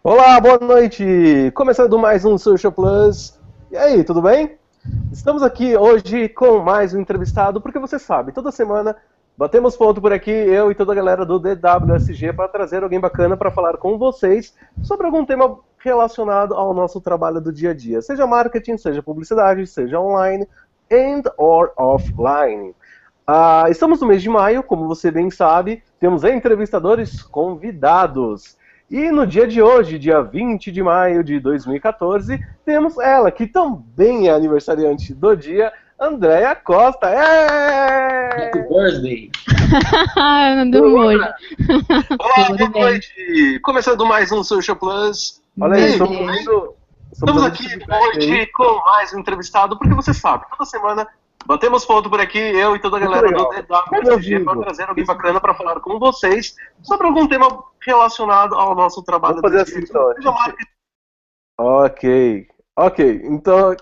Olá, boa noite! Começando mais um Social Plus. E aí, tudo bem? Estamos aqui hoje com mais um entrevistado, porque você sabe, toda semana batemos ponto por aqui, eu e toda a galera do DWSG, para trazer alguém bacana para falar com vocês sobre algum tema relacionado ao nosso trabalho do dia a dia, seja marketing, seja publicidade, seja online and or offline. Estamos no mês de maio, como você bem sabe, temos entrevistadores convidados. E no dia de hoje, dia 20 de maio de 2014, temos ela, que também é aniversariante do dia, Andréia Costa. Happy birthday! Do hoje. Olá, Tudo boa bem. noite! Começando mais um Social Plus. Olha aí, Meu estamos Deus. vendo. Hum. Estamos aqui hoje com mais um entrevistado, porque você sabe, toda semana batemos ponto por aqui, eu e toda a galera do DWSG, para trazer alguém bacana para falar com vocês sobre algum tema relacionado ao nosso trabalho. Vamos fazer assim, então. Ok, ok. Então,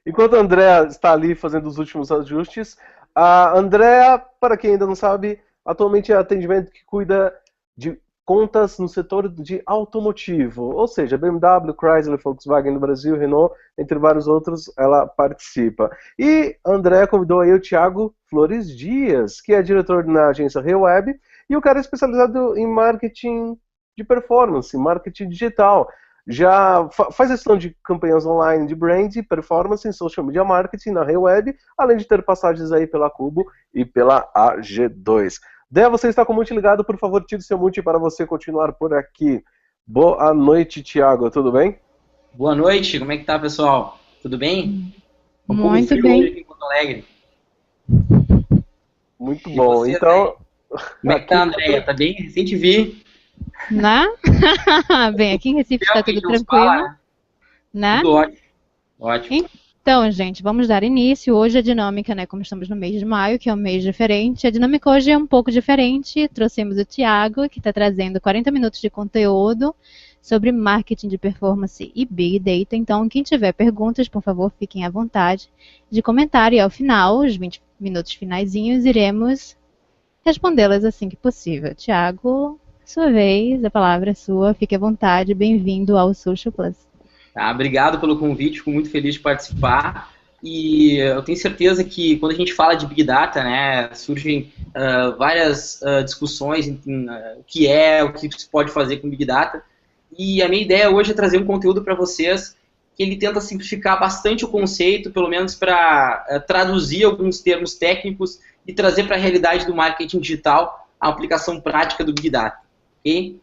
enquanto a Andrea está ali fazendo os últimos ajustes, a Andrea, para quem ainda não sabe, atualmente é atendimento que cuida de contas no setor de automotivo, ou seja, BMW, Chrysler, Volkswagen no Brasil, Renault, entre vários outros, ela participa. E a Andrea convidou aí o Thiago Flores Dias, que é diretor na agência ReWeb, e o cara é especializado em marketing de performance, marketing digital. Já faz gestão de campanhas online de brand, performance em social media marketing na ReWeb, além de ter passagens aí pela Cubo e pela AG2. Dé, você está com o mute ligado, por favor, tire seu mute para você continuar por aqui. Boa noite, Thiago, tudo bem? Boa noite, como é que tá, pessoal? Tudo bem? Um pouco Muito frio hoje bem. aqui em Porto Alegre. Muito E bom. você, Então, como é que tá, aqui Andréia? Tá bem? Recém te vi. Né? Bem, aqui em Recife está Tempo que a tudo gente não se fala, tranquilo, né? né? Tudo ótimo. Ótimo. Então, gente, vamos dar início. Hoje a dinâmica, né, como estamos no mês de maio, que é um mês diferente, a dinâmica hoje é um pouco diferente. Trouxemos o Thiago, que está trazendo 40 minutos de conteúdo sobre marketing de performance e Big Data. Então, quem tiver perguntas, por favor, fiquem à vontade de comentar e ao final, os 20 minutos finaizinhos, iremos respondê-las assim que possível. Thiago, sua vez, a palavra é sua, fique à vontade, bem-vindo ao Social Plus. Tá, obrigado pelo convite, fico muito feliz de participar. E eu tenho certeza que quando a gente fala de Big Data, né, surgem várias discussões em o que é, o que se pode fazer com Big Data. E a minha ideia hoje é trazer um conteúdo para vocês que ele tenta simplificar bastante o conceito, pelo menos para traduzir alguns termos técnicos e trazer para a realidade do marketing digital a aplicação prática do Big Data. Ok?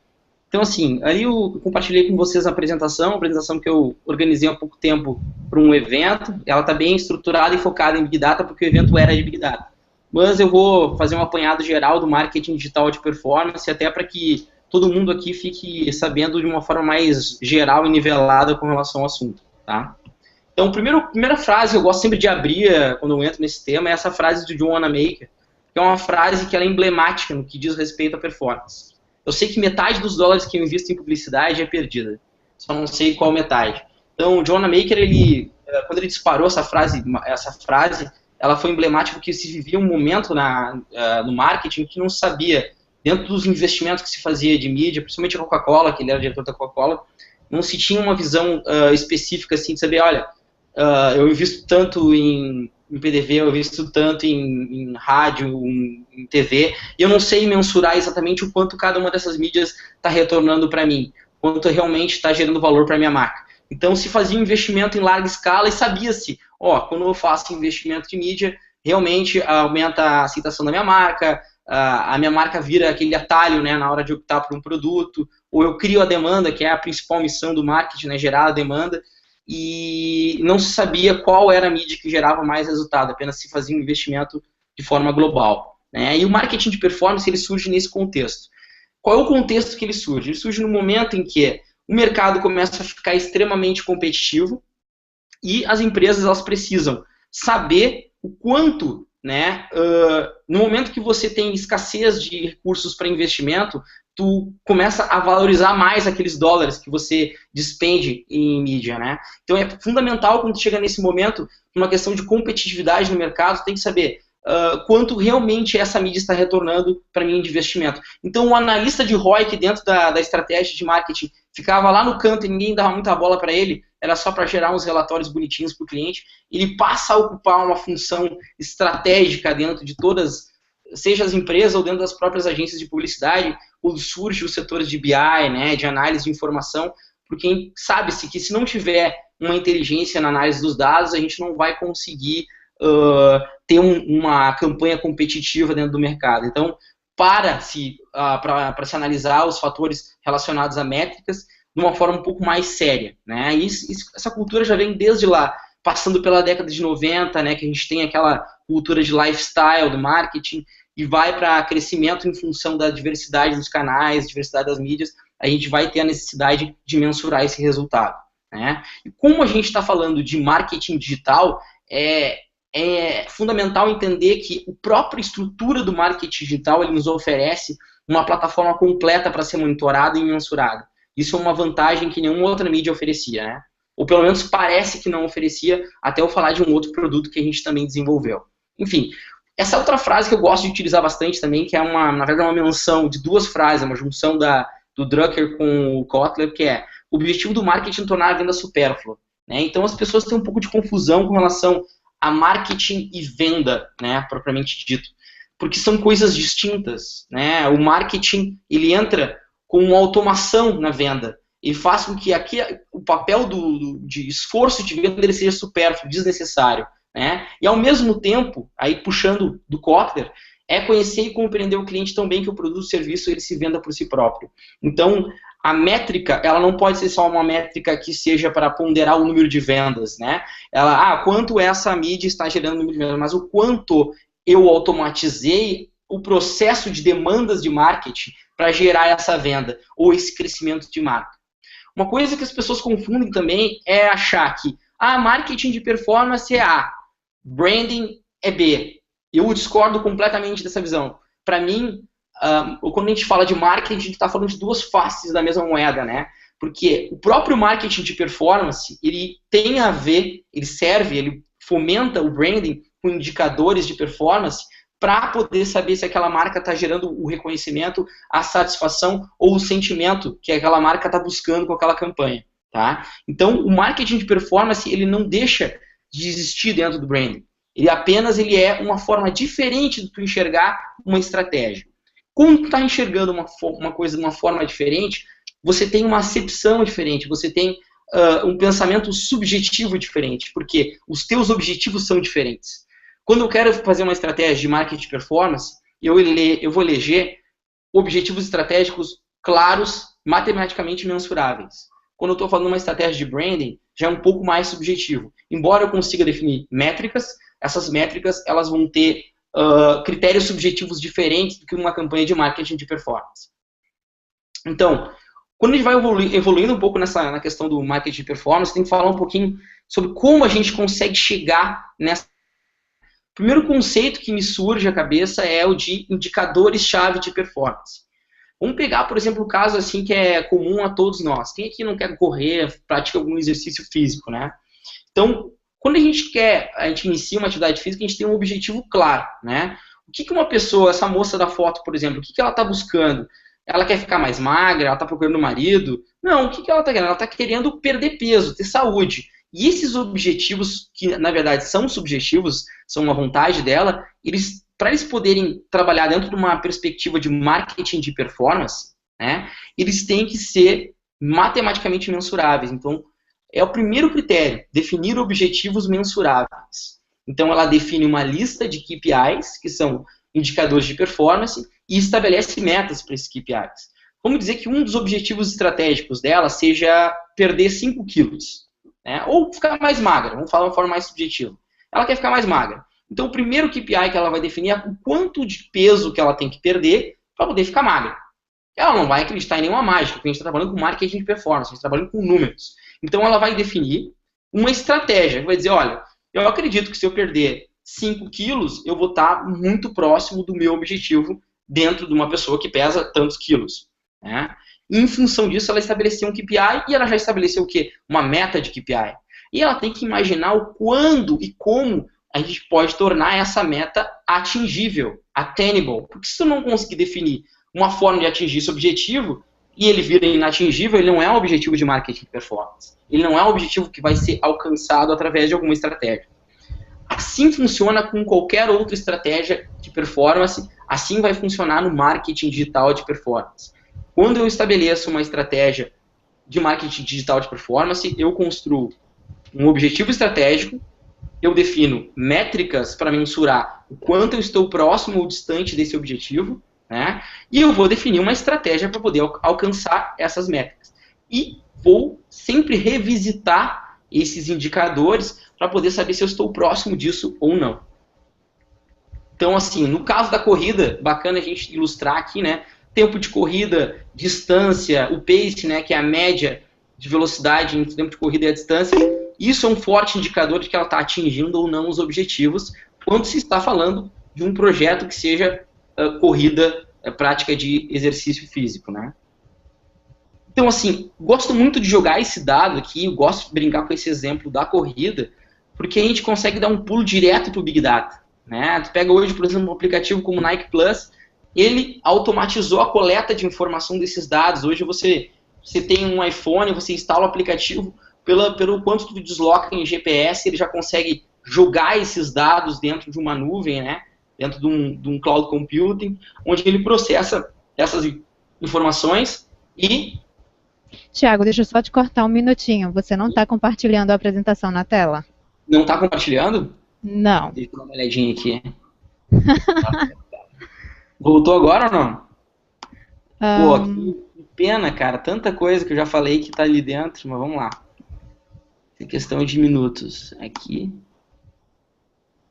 Então, assim, ali eu compartilhei com vocês a apresentação que eu organizei há pouco tempo para um evento. Ela está bem estruturada e focada em Big Data, porque o evento era de Big Data. Mas eu vou fazer um apanhado geral do marketing digital de performance, até para que todo mundo aqui fique sabendo de uma forma mais geral e nivelada com relação ao assunto. Tá? Então, a primeira frase que eu gosto sempre de abrir quando eu entro nesse tema é essa frase do John Wanamaker, que é uma frase que ela é emblemática no que diz respeito à performance. Eu sei que metade dos dólares que eu invisto em publicidade é perdida. Só não sei qual metade. Então, o John Wanamaker, quando ele disparou essa frase, ela foi emblemática porque se vivia um momento no marketing que não sabia, dentro dos investimentos que se fazia de mídia, principalmente a Coca-Cola, que ele era diretor da Coca-Cola, não se tinha uma visão específica assim de saber, olha, eu invisto tanto em PDV, eu invisto tanto em rádio, em TV, e eu não sei mensurar exatamente o quanto cada uma dessas mídias está retornando para mim, quanto realmente está gerando valor para a minha marca. Então se fazia um investimento em larga escala e sabia-se, quando eu faço investimento de mídia, realmente aumenta a aceitação da minha marca, a minha marca vira aquele atalho, né, na hora de optar por um produto, ou eu crio a demanda, que é a principal missão do marketing, né, gerar a demanda, e não se sabia qual era a mídia que gerava mais resultado, apenas se fazia um investimento de forma global. Né? E o marketing de performance ele surge nesse contexto. Qual é o contexto que ele surge? Ele surge no momento em que o mercado começa a ficar extremamente competitivo e as empresas elas precisam saber o quanto, né, no momento que você tem escassez de recursos para investimento, tu começa a valorizar mais aqueles dólares que você despende em mídia, né? Então é fundamental quando tu chega nesse momento, uma questão de competitividade no mercado, tu tem que saber quanto realmente essa mídia está retornando para mim de investimento. Então, o analista de ROI, que dentro da estratégia de marketing ficava lá no canto e ninguém dava muita bola para ele, era só para gerar uns relatórios bonitinhos para o cliente, ele passa a ocupar uma função estratégica dentro de todas, seja as empresas ou dentro das próprias agências de publicidade, ou surge os setores de BI, né, de análise de informação, porque sabe-se que se não tiver uma inteligência na análise dos dados, a gente não vai conseguir ter uma campanha competitiva dentro do mercado. Então, para se analisar os fatores relacionados a métricas de uma forma um pouco mais séria, né? Essa cultura já vem desde lá, passando pela década de 90, né, que a gente tem aquela cultura de lifestyle do marketing, e vai para crescimento em função da diversidade dos canais, diversidade das mídias, a gente vai ter a necessidade de mensurar esse resultado, né? E como a gente está falando de marketing digital, é fundamental entender que a própria estrutura do marketing digital ele nos oferece uma plataforma completa para ser monitorada e mensurada. Isso é uma vantagem que nenhuma outra mídia oferecia, né? Ou pelo menos parece que não oferecia, até eu falar de um outro produto que a gente também desenvolveu. Enfim, essa outra frase que eu gosto de utilizar bastante também, que é na verdade uma menção de duas frases, uma junção do Drucker com o Kotler, que é: o objetivo do marketing é tornar a venda supérflua, né? Então as pessoas têm um pouco de confusão com relação a marketing e venda, né, propriamente dito, porque são coisas distintas, né? O marketing, ele entra com uma automação na venda e faz com que aqui o papel de esforço de venda ele seja supérfluo, desnecessário, né? E ao mesmo tempo, aí puxando do Kotler, é conhecer e compreender o cliente tão bem que o produto ou serviço ele se venda por si próprio. Então, a métrica, ela não pode ser só uma métrica que seja para ponderar o número de vendas, né? Quanto essa mídia está gerando número de vendas, mas o quanto eu automatizei o processo de demandas de marketing para gerar essa venda ou esse crescimento de marca. Uma coisa que as pessoas confundem também é achar que marketing de performance é A, branding é B. Eu discordo completamente dessa visão. Para mim, quando a gente fala de marketing, a gente está falando de duas faces da mesma moeda, né? Porque o próprio marketing de performance, ele tem a ver, ele fomenta o branding com indicadores de performance para poder saber se aquela marca está gerando o reconhecimento, a satisfação ou o sentimento que aquela marca está buscando com aquela campanha, tá? Então, o marketing de performance, ele não deixa de existir dentro do branding. Ele é uma forma diferente de tu enxergar uma estratégia. Quando tu está enxergando uma coisa de uma forma diferente, você tem uma acepção diferente, você tem um pensamento subjetivo diferente, porque os teus objetivos são diferentes. Quando eu quero fazer uma estratégia de marketing de performance, eu vou eleger objetivos estratégicos claros, matematicamente mensuráveis. Quando eu estou falando uma estratégia de branding, já é um pouco mais subjetivo. Embora eu consiga definir métricas, essas métricas elas vão ter critérios subjetivos diferentes do que uma campanha de marketing de performance. Então, quando a gente vai evoluindo um pouco na questão do marketing de performance, tem que falar um pouquinho sobre como a gente consegue chegar nessa. O primeiro conceito que me surge à cabeça é o de indicadores-chave de performance. Vamos pegar, por exemplo, um caso assim que é comum a todos nós. Quem aqui não quer correr, pratica algum exercício físico, né? Então, quando a gente inicia uma atividade física, a gente tem um objetivo claro, né? O que uma pessoa, essa moça da foto, por exemplo, o que ela está buscando? Ela quer ficar mais magra? Ela está procurando um marido? Não, o que ela está querendo? Ela está querendo perder peso, ter saúde. E esses objetivos, que na verdade são subjetivos, são uma vontade dela, para eles poderem trabalhar dentro de uma perspectiva de marketing de performance, né, eles têm que ser matematicamente mensuráveis. Então, é o primeiro critério, definir objetivos mensuráveis. Então, ela define uma lista de KPIs, que são indicadores de performance, e estabelece metas para esses KPIs. Vamos dizer que um dos objetivos estratégicos dela seja perder 5 quilos. Né? Ou ficar mais magra, vamos falar de uma forma mais subjetiva. Ela quer ficar mais magra. Então, o primeiro KPI que ela vai definir é o quanto de peso que ela tem que perder para poder ficar magra. Ela não vai acreditar em nenhuma mágica, porque a gente está trabalhando com marketing de performance, a gente está trabalhando com números. Então, ela vai definir uma estratégia. Vai dizer, olha, eu acredito que se eu perder 5 quilos, eu vou estar muito próximo do meu objetivo dentro de uma pessoa que pesa tantos quilos. Né? E, em função disso, ela estabeleceu um KPI e ela já estabeleceu o quê? Uma meta de KPI. E ela tem que imaginar o quando e como a gente pode tornar essa meta atingível, attainable. Porque se tu não conseguir definir uma forma de atingir esse objetivo, e ele vira inatingível, ele não é um objetivo de marketing performance. Ele não é um objetivo que vai ser alcançado através de alguma estratégia. Assim funciona com qualquer outra estratégia de performance, assim vai funcionar no marketing digital de performance. Quando eu estabeleço uma estratégia de marketing digital de performance, eu construo um objetivo estratégico, eu defino métricas para mensurar o quanto eu estou próximo ou distante desse objetivo, né? E eu vou definir uma estratégia para poder alcançar essas métricas. E vou sempre revisitar esses indicadores para poder saber se eu estou próximo disso ou não. Então, assim, no caso da corrida, bacana a gente ilustrar aqui, né? Tempo de corrida, distância, o pace, né? Que é a média de velocidade entre o tempo de corrida e a distância. Isso é um forte indicador de que ela está atingindo ou não os objetivos, quando se está falando de um projeto que seja corrida, prática de exercício físico, né? Então, assim, gosto muito de jogar esse dado aqui, eu gosto de brincar com esse exemplo da corrida, porque a gente consegue dar um pulo direto para o Big Data, né? Tu pega hoje, por exemplo, um aplicativo como o Nike Plus, ele automatizou a coleta de informação desses dados. Hoje você tem um iPhone, você instala o aplicativo, pelo quanto tu desloca em GPS, ele já consegue jogar esses dados dentro de uma nuvem, né? Dentro de um cloud computing, onde ele processa essas informações e... Tiago, deixa eu só te cortar um minutinho. Você não está compartilhando a apresentação na tela? Não está compartilhando? Não. Deixa eu dar uma olhadinha aqui. Voltou agora ou não? Pô, que pena, cara. Tanta coisa que eu já falei que está ali dentro, mas vamos lá. É questão de minutos. Aqui.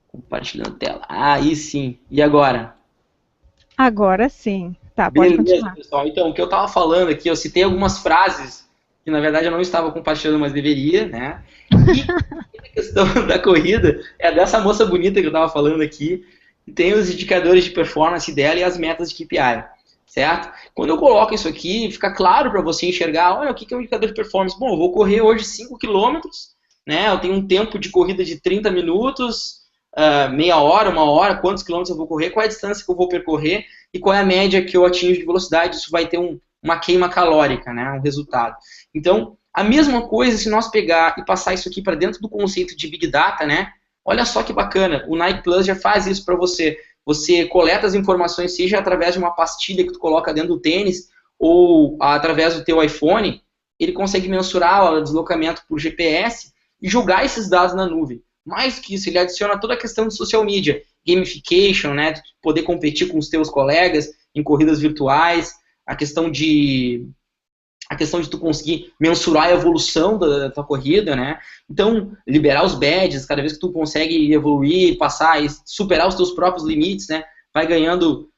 Compartilhando a tela. Ah, aí sim. E agora? Agora sim. Tá, pode continuar. Pessoal. Então, o que eu estava falando aqui, eu citei algumas frases que, na verdade, eu não estava compartilhando, mas deveria, né? E a questão da corrida é dessa moça bonita que eu estava falando aqui, que tem os indicadores de performance dela e as metas de KPI, certo? Quando eu coloco isso aqui, fica claro para você enxergar, olha, o que é um indicador de performance? Bom, eu vou correr hoje 5 km, né? Eu tenho um tempo de corrida de 30 minutos, meia hora, uma hora, quantos quilômetros eu vou correr, qual é a distância que eu vou percorrer e qual é a média que eu atingo de velocidade. Isso vai ter uma queima calórica, né? Um resultado. Então, a mesma coisa se nós pegar e passar isso aqui para dentro do conceito de Big Data, né? Olha só que bacana, o Nike Plus já faz isso para você. Você coleta as informações, seja através de uma pastilha que tu coloca dentro do tênis ou através do teu iPhone, ele consegue mensurar o deslocamento por GPS e jogar esses dados na nuvem. Mais do que isso, ele adiciona toda a questão de social media, gamification, né, de poder competir com os teus colegas em corridas virtuais, a questão de tu conseguir mensurar a evolução da tua corrida, né? Então, liberar os badges, cada vez que tu consegue evoluir, passar e superar os teus próprios limites, né? Vai ganhando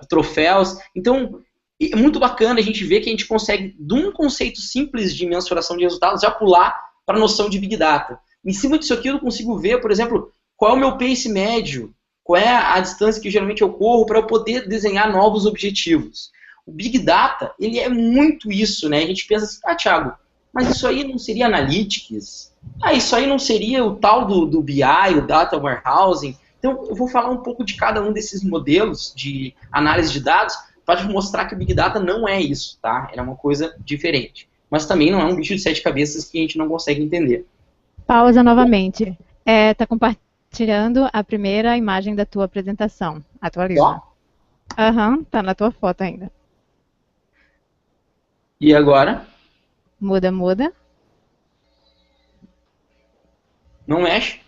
troféus. Então, é muito bacana a gente ver que a gente consegue, de um conceito simples de mensuração de resultados, já pular para a noção de Big Data. Em cima disso aqui eu consigo ver, por exemplo, qual é o meu pace médio, qual é a distância que geralmente eu corro para eu poder desenhar novos objetivos. O Big Data, ele é muito isso, né? A gente pensa assim, Thiago, mas isso aí não seria Analytics? Isso aí não seria o tal do BI, o Data Warehousing? Então, eu vou falar um pouco de cada um desses modelos de análise de dados para te mostrar que o Big Data não é isso, tá? É uma coisa diferente. Mas também não é um bicho de 7 cabeças que a gente não consegue entender. Pausa novamente. Tá compartilhando a primeira imagem da tua apresentação. Atualiza. Aham, tá na tua foto ainda. E agora? Muda. Não mexe?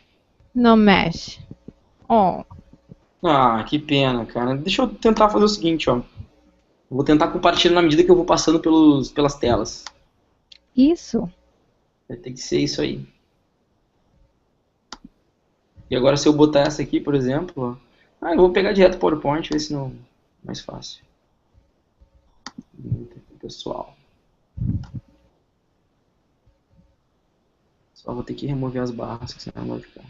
Não mexe. Oh. Ah, que pena, cara. Deixa eu tentar fazer o seguinte, ó. Eu vou tentar compartilhar na medida que eu vou passando pelas telas. Isso. Vai ter que ser isso aí. E agora se eu botar essa aqui, por exemplo, ó, eu vou pegar direto o PowerPoint, ver se não é mais fácil. Pessoal. Só vou ter que remover as barras, que senão não vai ficar.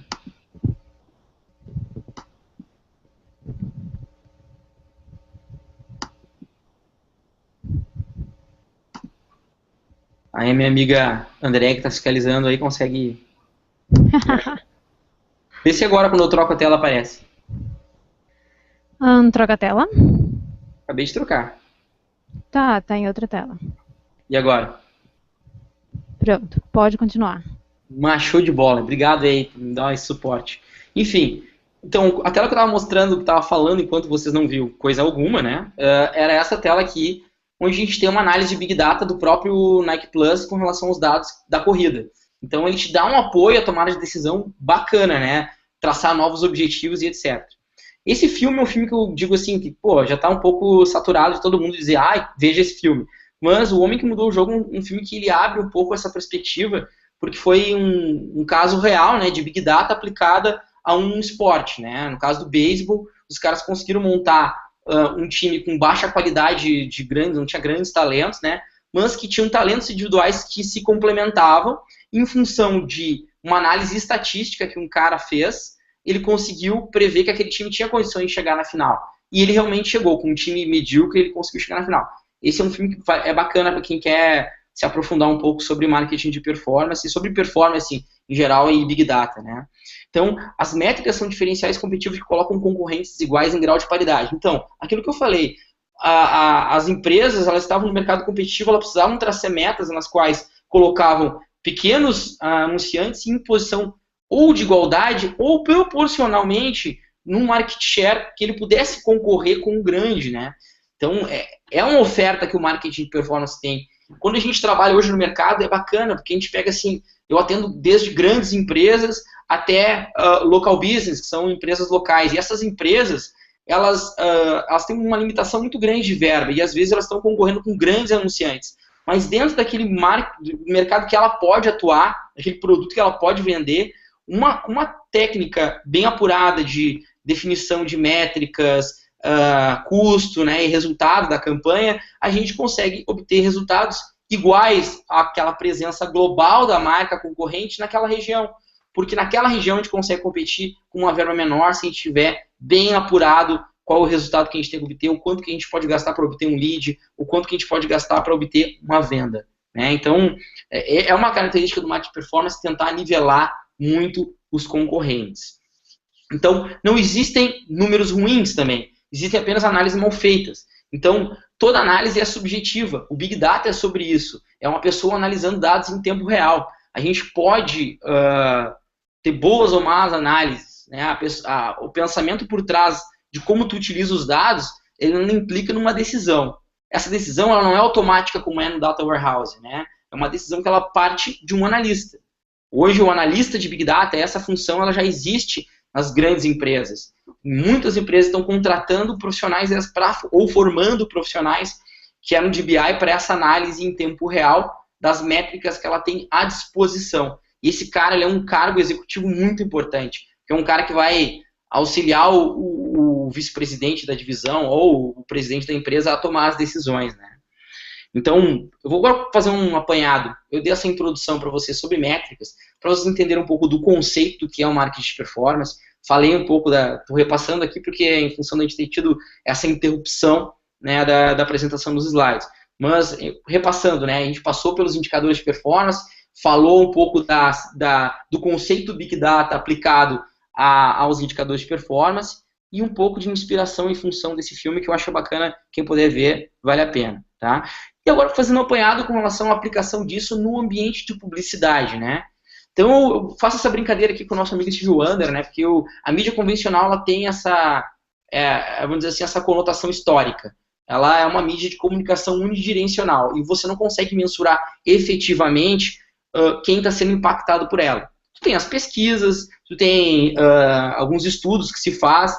Aí a minha amiga André, que está fiscalizando aí, consegue Vê se agora, quando eu troco a tela, aparece. Troca a tela. Acabei de trocar. Tá em outra tela. E agora? Pronto, pode continuar. Show de bola. Obrigado aí por me dar esse suporte. Enfim, então, a tela que eu estava mostrando, que estava falando enquanto vocês não viram coisa alguma, né? Era essa tela aqui, onde a gente tem uma análise de Big Data do próprio Nike Plus com relação aos dados da corrida. Então, ele te dá um apoio à tomada de decisão bacana, né? Traçar novos objetivos e etc. Esse filme é um filme que eu digo assim, que, pô, já está um pouco saturado de todo mundo dizer, veja esse filme. Mas O Homem que Mudou o Jogo é um filme que ele abre um pouco essa perspectiva, porque foi um caso real, né, de Big Data aplicada a um esporte, né? No caso do beisebol, os caras conseguiram montar um time com baixa qualidade de grandes, não tinha grandes talentos, né? Mas que tinham talentos individuais que se complementavam em função de uma análise estatística que um cara fez, ele conseguiu prever que aquele time tinha condições de chegar na final. E ele realmente chegou, com um time medíocre, ele conseguiu chegar na final. Esse é um filme que é bacana para quem quer se aprofundar um pouco sobre marketing de performance e sobre performance em geral e Big Data, né? Então, as métricas são diferenciais competitivos que colocam concorrentes iguais em grau de paridade. Então, aquilo que eu falei, as empresas, elas estavam no mercado competitivo, elas precisavam traçar metas nas quais colocavam pequenos anunciantes em posição ou de igualdade ou proporcionalmente num market share que ele pudesse concorrer com o grande, né? Então, é uma oferta que o marketing de performance tem. Quando a gente trabalha hoje no mercado, é bacana, porque a gente pega assim, eu atendo desde grandes empresas até local business, que são empresas locais. E essas empresas, elas têm uma limitação muito grande de verba, e às vezes elas estão concorrendo com grandes anunciantes. Mas dentro daquele mercado que ela pode atuar, aquele produto que ela pode vender, uma técnica bem apurada de definição de métricas, custo, né, e resultado da campanha, a gente consegue obter resultados iguais àquela presença global da marca concorrente naquela região. Porque naquela região a gente consegue competir com uma verba menor se a gente tiver bem apurado qual o resultado que a gente tem que obter, o quanto que a gente pode gastar para obter um lead, o quanto que a gente pode gastar para obter uma venda, né? Então, é uma característica do marketing performance tentar nivelar muito os concorrentes. Então, não existem números ruins também, existem apenas análises mal feitas. Então, toda análise é subjetiva, o Big Data é sobre isso, é uma pessoa analisando dados em tempo real. A gente pode ter boas ou más análises, né? O pensamento por trás de como tu utiliza os dados, ele não implica numa decisão. Essa decisão ela não é automática como é no Data Warehouse, né? É uma decisão que ela parte de um analista. Hoje o analista de Big Data, essa função ela já existe nas grandes empresas. Muitas empresas estão contratando profissionais ou formando profissionais que eram de BI para essa análise em tempo real das métricas que ela tem à disposição. E esse cara ele é um cargo executivo muito importante, que é um cara que vai auxiliar o vice-presidente da divisão ou o presidente da empresa a tomar as decisões, né? Então, eu vou agora fazer um apanhado. Eu dei essa introdução para vocês sobre métricas, para vocês entenderem um pouco do conceito que é o marketing de performance. Falei um pouco estou repassando aqui porque em função de a gente ter tido essa interrupção, né, da apresentação dos slides. Mas, repassando, né, a gente passou pelos indicadores de performance, falou um pouco do conceito Big Data aplicado aos indicadores de performance e um pouco de inspiração em função desse filme que eu acho bacana, quem puder ver, vale a pena, tá? E agora fazendo um apanhado com relação à aplicação disso no ambiente de publicidade, né? Então eu faço essa brincadeira aqui com o nosso amigo Steve Wonder, né? Porque a mídia convencional ela tem essa, vamos dizer assim, essa conotação histórica. Ela é uma mídia de comunicação unidirecional e você não consegue mensurar efetivamente quem está sendo impactado por ela. Tu tem as pesquisas, tu tem alguns estudos que se faz,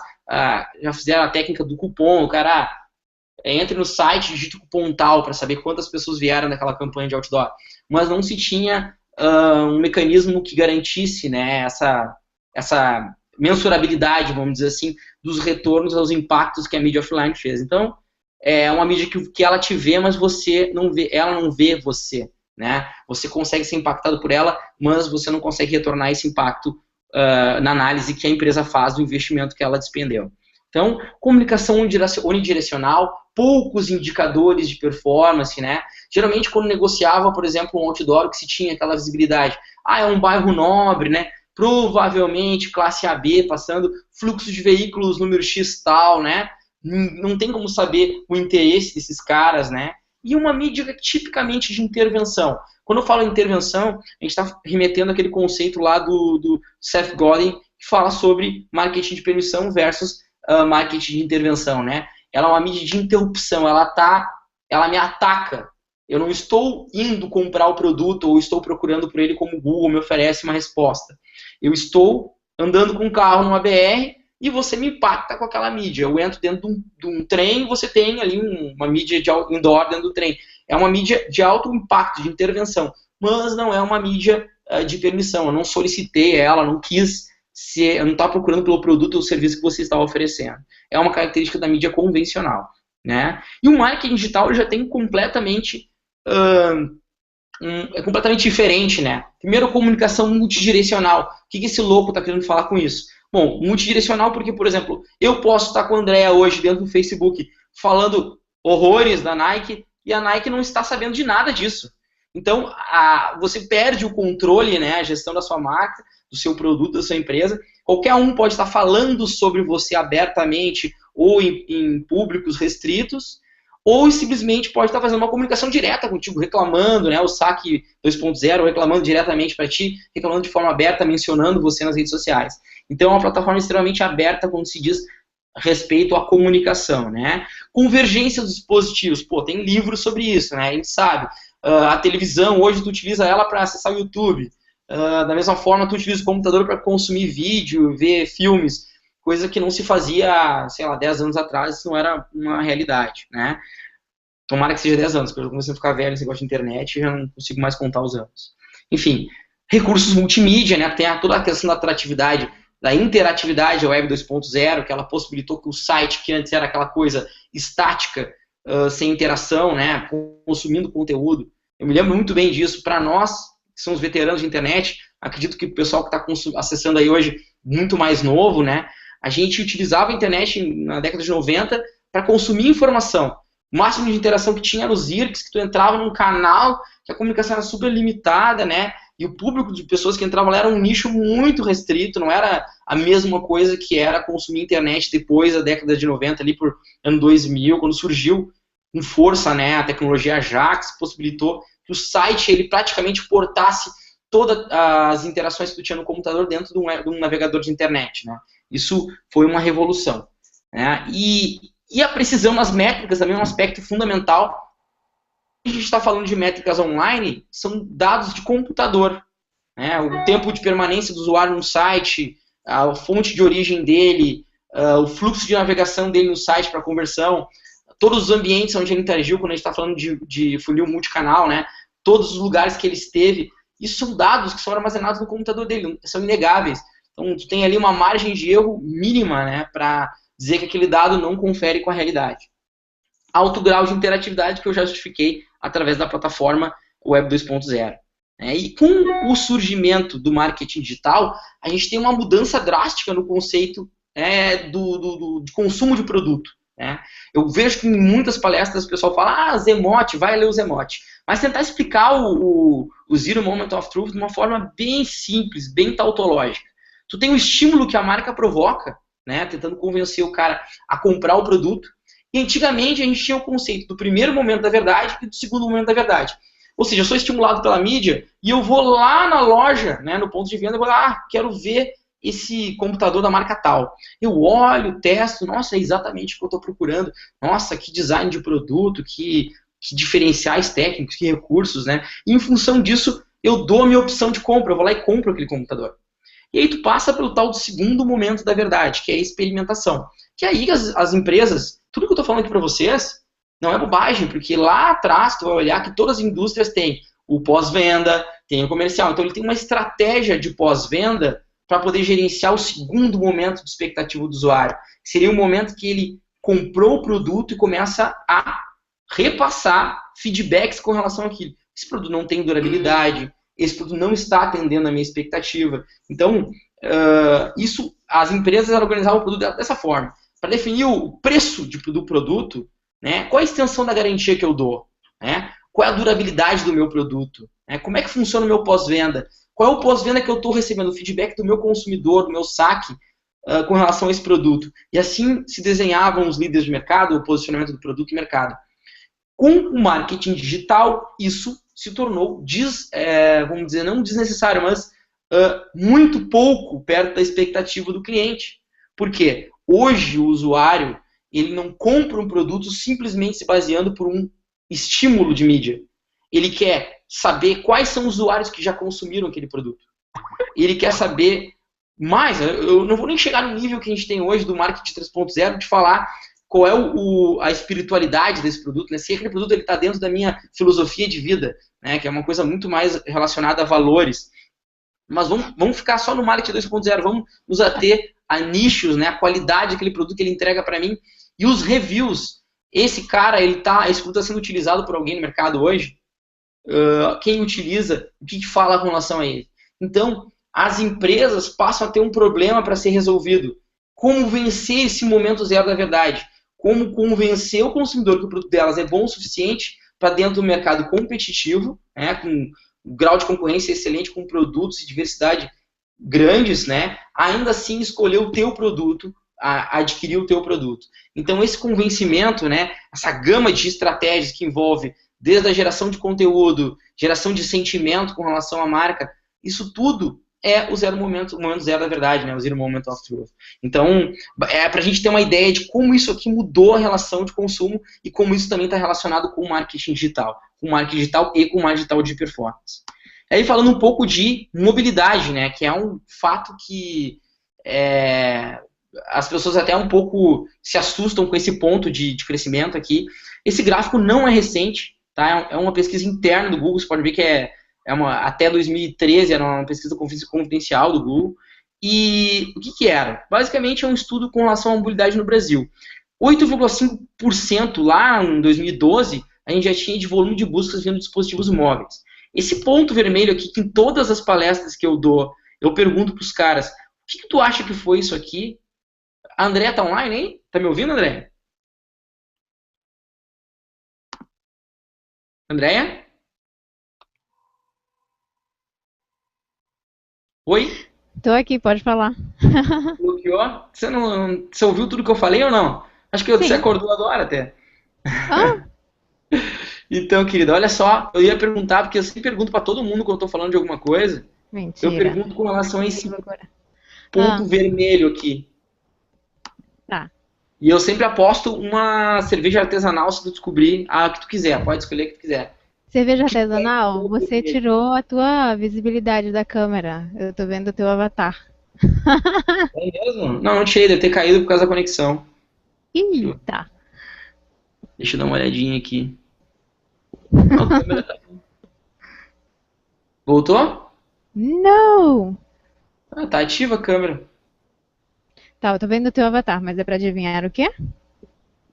já fizeram a técnica do cupom, o cara entra no site, digita o cupom tal para saber quantas pessoas vieram naquela campanha de outdoor, mas não se tinha um mecanismo que garantisse, né, essa mensurabilidade, vamos dizer assim, dos retornos aos impactos que a mídia offline fez. Então, é uma mídia que ela te vê, mas você não vê, ela não vê você, né? Você consegue ser impactado por ela, mas você não consegue retornar esse impacto na análise que a empresa faz do investimento que ela despendeu. Então, comunicação unidirecional, poucos indicadores de performance, né? Geralmente, quando negociava, por exemplo, um outdoor que se tinha aquela visibilidade, é um bairro nobre, né? provavelmente classe AB, passando fluxo de veículos número X tal, né? Não tem como saber o interesse desses caras, né? E uma mídia tipicamente de intervenção. Quando eu falo intervenção, a gente está remetendo àquele conceito lá do Seth Godin, que fala sobre marketing de permissão versus marketing de intervenção, né? Ela é uma mídia de interrupção, ela me ataca. Eu não estou indo comprar o produto ou estou procurando por ele como o Google me oferece uma resposta. Eu estou andando com um carro numa BR e você me impacta com aquela mídia. Eu entro dentro de um trem e você tem ali uma mídia de indoor dentro do trem. É uma mídia de alto impacto, de intervenção, mas não é uma mídia de permissão. Eu não solicitei ela, não quis, eu não estava procurando pelo produto ou serviço que você estava oferecendo. É uma característica da mídia convencional, né? E o marketing digital já tem completamente é completamente diferente, né? Primeiro, comunicação multidirecional. O que esse louco está querendo falar com isso? Bom, multidirecional porque, por exemplo, eu posso estar com a Andrea hoje dentro do Facebook falando horrores da Nike e a Nike não está sabendo de nada disso. Então, você perde o controle, né, a gestão da sua marca, do seu produto, da sua empresa. Qualquer um pode estar falando sobre você abertamente ou em públicos restritos, ou simplesmente pode estar fazendo uma comunicação direta contigo, reclamando, né, o saque 2.0, reclamando diretamente para ti, reclamando de forma aberta, mencionando você nas redes sociais. Então é uma plataforma extremamente aberta quando se diz respeito à comunicação, né? Convergência dos dispositivos, pô, tem livros sobre isso, né? A gente sabe. A televisão, hoje tu utiliza ela para acessar o YouTube. Da mesma forma, tu utiliza o computador para consumir vídeo, ver filmes, coisa que não se fazia, sei lá, 10 anos atrás, isso não era uma realidade, né? Tomara que seja 10 anos, porque eu comecei a ficar velho nesse negócio de internet e já não consigo mais contar os anos. Enfim, recursos multimídia, né? Tem toda a questão da atratividade, da interatividade, a Web 2.0, que ela possibilitou que o site, que antes era aquela coisa estática, sem interação, né? Consumindo conteúdo. Eu me lembro muito bem disso. Para nós, que somos veteranos de internet, acredito que o pessoal que está acessando aí hoje, muito mais novo, né? A gente utilizava a internet na década de 90 para consumir informação. O máximo de interação que tinha era os IRCs, que tu entrava num canal, que a comunicação era super limitada, né? E o público de pessoas que entravam lá era um nicho muito restrito, não era a mesma coisa que era consumir internet depois da década de 90, ali por ano 2000, quando surgiu com força, né, a tecnologia Ajax, possibilitou que o site ele praticamente portasse todas as interações que tu tinha no computador dentro de um navegador de internet, né? Isso foi uma revolução, né? E a precisão nas métricas também é um aspecto fundamental. A gente está falando de métricas online, são dados de computador, né? O tempo de permanência do usuário no site, a fonte de origem dele, o fluxo de navegação dele no site para conversão, todos os ambientes onde ele interagiu, quando a gente está falando de funil multicanal, né? Todos os lugares que ele esteve, isso são dados que são armazenados no computador dele, são inegáveis. Então, tu tem ali uma margem de erro mínima, né, para dizer que aquele dado não confere com a realidade. Alto grau de interatividade que eu já justifiquei através da plataforma Web 2.0. E com o surgimento do marketing digital, a gente tem uma mudança drástica no conceito de consumo de produto. Né? Eu vejo que em muitas palestras o pessoal fala, Zemote, vai ler o Zemote. Mas tentar explicar o Zero Moment of Truth de uma forma bem simples, bem tautológica. Tu tem o estímulo que a marca provoca, né, tentando convencer o cara a comprar o produto. E antigamente a gente tinha o conceito do primeiro momento da verdade e do segundo momento da verdade. Ou seja, eu sou estimulado pela mídia e eu vou lá na loja, né, no ponto de venda, eu vou lá, quero ver esse computador da marca tal. Eu olho, testo, nossa, é exatamente o que eu estou procurando. Nossa, que design de produto, que diferenciais técnicos, que recursos, né? E em função disso, eu dou a minha opção de compra, eu vou lá e compro aquele computador. E aí tu passa pelo tal do segundo momento da verdade, que é a experimentação. Que aí as empresas, tudo que eu estou falando aqui para vocês, não é bobagem, porque lá atrás tu vai olhar que todas as indústrias têm o pós-venda, tem o comercial. Então ele tem uma estratégia de pós-venda para poder gerenciar o segundo momento de expectativa do usuário. Seria o momento que ele comprou o produto e começa a repassar feedbacks com relação àquilo. Esse produto não tem durabilidade, esse produto não está atendendo a minha expectativa. Então, as empresas organizavam o produto dessa forma. Para definir o preço do produto, né, qual a extensão da garantia que eu dou? Né, qual é a durabilidade do meu produto? Né, como é que funciona o meu pós-venda? Qual é o pós-venda que eu estou recebendo? O feedback do meu consumidor, do meu saque, com relação a esse produto. E assim se desenhavam os líderes de mercado, o posicionamento do produto no mercado. Com o marketing digital, isso se tornou, vamos dizer, não desnecessário, mas muito pouco perto da expectativa do cliente. Por quê? Hoje o usuário ele não compra um produto simplesmente se baseando por um estímulo de mídia. Ele quer saber quais são os usuários que já consumiram aquele produto. Ele quer saber mais. Eu não vou nem chegar no nível que a gente tem hoje do marketing 3.0 de falar qual é a espiritualidade desse produto, né? Se aquele produto está dentro da minha filosofia de vida, né? Que é uma coisa muito mais relacionada a valores. Mas vamos ficar só no marketing 2.0, vamos nos ater a nichos, né? A qualidade daquele produto que ele entrega para mim. E os reviews. Esse cara, esse produto está sendo utilizado por alguém no mercado hoje. Quem utiliza, o que fala com relação a ele? Então, as empresas passam a ter um problema para ser resolvido. Como vencer esse momento zero da verdade? Como convencer o consumidor que o produto delas é bom o suficiente para dentro do mercado competitivo, né, com um grau de concorrência excelente, com produtos e diversidade grandes, né, ainda assim escolher o teu produto, adquirir o teu produto. Então esse convencimento, né, essa gama de estratégias que envolve desde a geração de conteúdo, geração de sentimento com relação à marca, isso tudo é o momento zero da verdade, né? O zero moment of truth. Então, é pra gente ter uma ideia de como isso aqui mudou a relação de consumo e como isso também está relacionado com o marketing digital. Com o marketing digital e com o marketing digital de performance. Aí falando um pouco de mobilidade, né? Que é um fato que as pessoas até um pouco se assustam com esse ponto de crescimento aqui. Esse gráfico não é recente, tá? É uma pesquisa interna do Google, você pode ver que até 2013 era uma pesquisa confidencial do Google. E o que era? Basicamente é um estudo com relação à mobilidade no Brasil. 8,5% lá em 2012, a gente já tinha de volume de buscas vindo de dispositivos móveis. Esse ponto vermelho aqui, que em todas as palestras que eu dou, eu pergunto para os caras, o que tu acha que foi isso aqui? A Andréa tá online, hein? Tá me ouvindo, Andréa? Andréa? Oi? Tô aqui, pode falar. Bloqueou? Você ouviu tudo que eu falei ou não? Acho que você Sim. acordou agora até. Ah, Então, querida, olha só, eu ia perguntar, porque eu sempre pergunto pra todo mundo quando eu tô falando de alguma coisa. mentira. Eu pergunto com relação a esse Que loucura. ponto vermelho aqui. Tá. E eu sempre aposto uma cerveja artesanal se tu descobrir a que tu quiser. Pode escolher a que tu quiser. Cerveja artesanal, você tirou a tua visibilidade da câmera. Eu tô vendo o teu avatar. É mesmo? Não tirei, deve ter caído por causa da conexão. Eita. Deixa eu dar uma olhadinha aqui. Não, a câmera tá... Voltou? Não! Ah, tá ativa a câmera. Tá, eu tô vendo o teu avatar, mas é pra adivinhar o quê?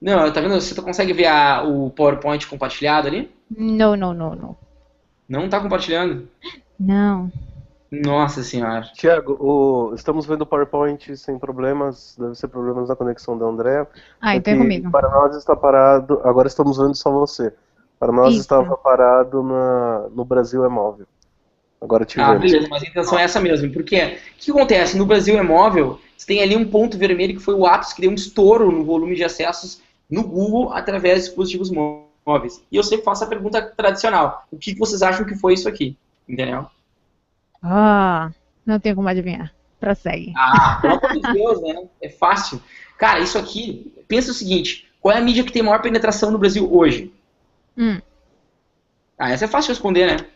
Não, tá vendo? Você consegue ver o PowerPoint compartilhado ali? Não, não, não, não. Não tá compartilhando? Não. Nossa senhora. Tiago, estamos vendo o PowerPoint sem problemas, deve ser problemas na conexão da Andréa. Ah, então é Aqui, comigo. para nós está parado, agora estamos vendo só você. Para nós Isso. estava parado no Brasil é móvel. Agora te Ah, vemos. beleza, mas a intenção é essa mesmo. Porque o que acontece? No Brasil é móvel, você tem ali um ponto vermelho que foi o ápice que deu um estouro no volume de acessos no Google através de dispositivos móveis. E eu sempre faço a pergunta tradicional. O que vocês acham que foi isso aqui? Entendeu? Ah, não tenho como adivinhar. Prossegue. Ah, pelo amor de Deus, né? É fácil. Cara, isso aqui, pensa o seguinte, qual é a mídia que tem maior penetração no Brasil hoje? Ah, essa é fácil de responder, né?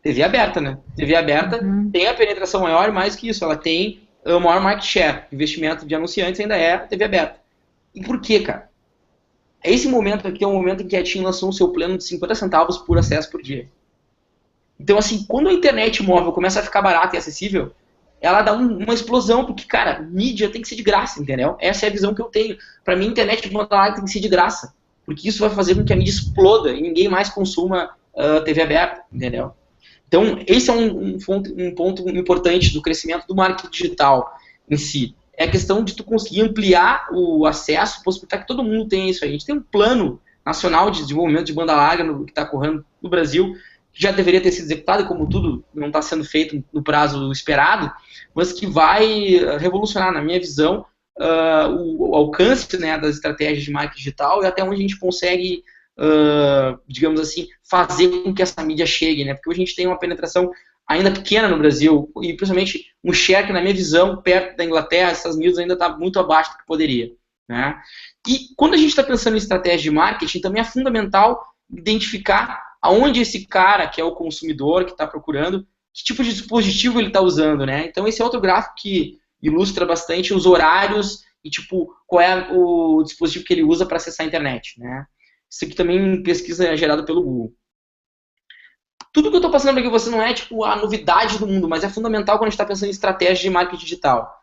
TV aberta, né? TV aberta tem a penetração maior, mais que isso, ela tem o maior market share. Investimento de anunciantes ainda é a TV aberta. E por quê, cara? Esse momento aqui é um momento em que a TIM lançou o seu plano de 50 centavos por acesso por dia. Então, assim, quando a internet móvel começa a ficar barata e acessível, ela dá uma explosão, porque, cara, mídia tem que ser de graça, entendeu? Essa é a visão que eu tenho. Pra mim, a internet de banda larga tem que ser de graça, porque isso vai fazer com que a mídia exploda e ninguém mais consuma TV aberta, entendeu? Então, esse é um ponto importante do crescimento do marketing digital em si. É a questão de tu conseguir ampliar o acesso, possibilitar que todo mundo tenha isso aí. A gente tem um plano nacional de desenvolvimento de banda larga que está correndo no Brasil, que já deveria ter sido executado, e como tudo não está sendo feito no prazo esperado, mas que vai revolucionar, na minha visão, o alcance, né, das estratégias de marketing digital e até onde a gente consegue, digamos assim, fazer com que essa mídia chegue, né? Porque hoje a gente tem uma penetração ainda pequena no Brasil e principalmente um share que, na minha visão, perto da Inglaterra, Estados Unidos ainda está muito abaixo do que poderia, né? E quando a gente está pensando em estratégia de marketing, também é fundamental identificar aonde esse cara, que é o consumidor, que está procurando, que tipo de dispositivo ele está usando, né? Então esse é outro gráfico que ilustra bastante os horários e tipo qual é o dispositivo que ele usa para acessar a internet, né? Isso aqui também pesquisa é gerada pelo Google. Tudo que eu estou passando para aqui você não é tipo a novidade do mundo, mas é fundamental quando a gente está pensando em estratégia de marketing digital.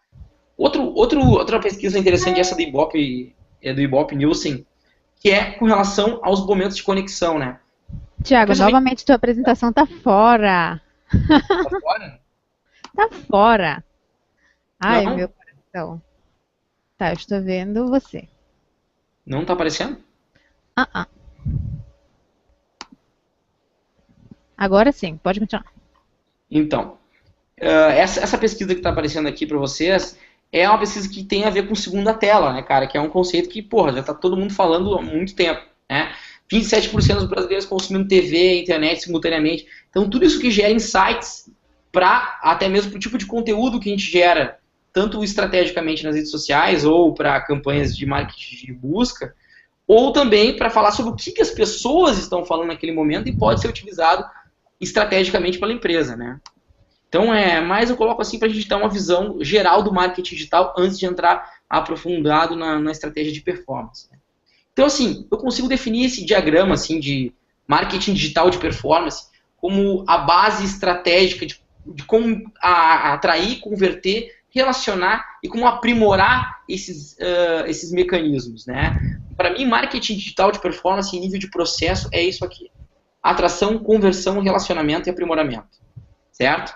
Outra pesquisa interessante, essa do Ibope, do Ibope Nielsen, que é com relação aos momentos de conexão, né? Tiago, novamente tua apresentação tá fora. Tá fora? Tá fora. Ai, Não? meu coração. Tá, eu estou vendo você. Não tá aparecendo? Agora sim, pode continuar. Então, essa pesquisa que está aparecendo aqui para vocês é uma pesquisa que tem a ver com segunda tela, né, cara? Que é um conceito que, porra, já tá todo mundo falando há muito tempo, né? 27% dos brasileiros consumindo TV, internet simultaneamente. Então, tudo isso que gera insights para até mesmo para o tipo de conteúdo que a gente gera, tanto estrategicamente nas redes sociais ou para campanhas de marketing de busca, ou também para falar sobre o que as pessoas estão falando naquele momento e pode ser utilizado estrategicamente pela empresa, né? Então, mas eu coloco assim para a gente dar uma visão geral do marketing digital antes de entrar aprofundado na estratégia de performance. Então, assim, eu consigo definir esse diagrama assim, de marketing digital de performance como a base estratégica de como atrair, converter, relacionar e como aprimorar esses mecanismos, né? Para mim, marketing digital de performance em nível de processo é isso aqui. Atração, conversão, relacionamento e aprimoramento. Certo?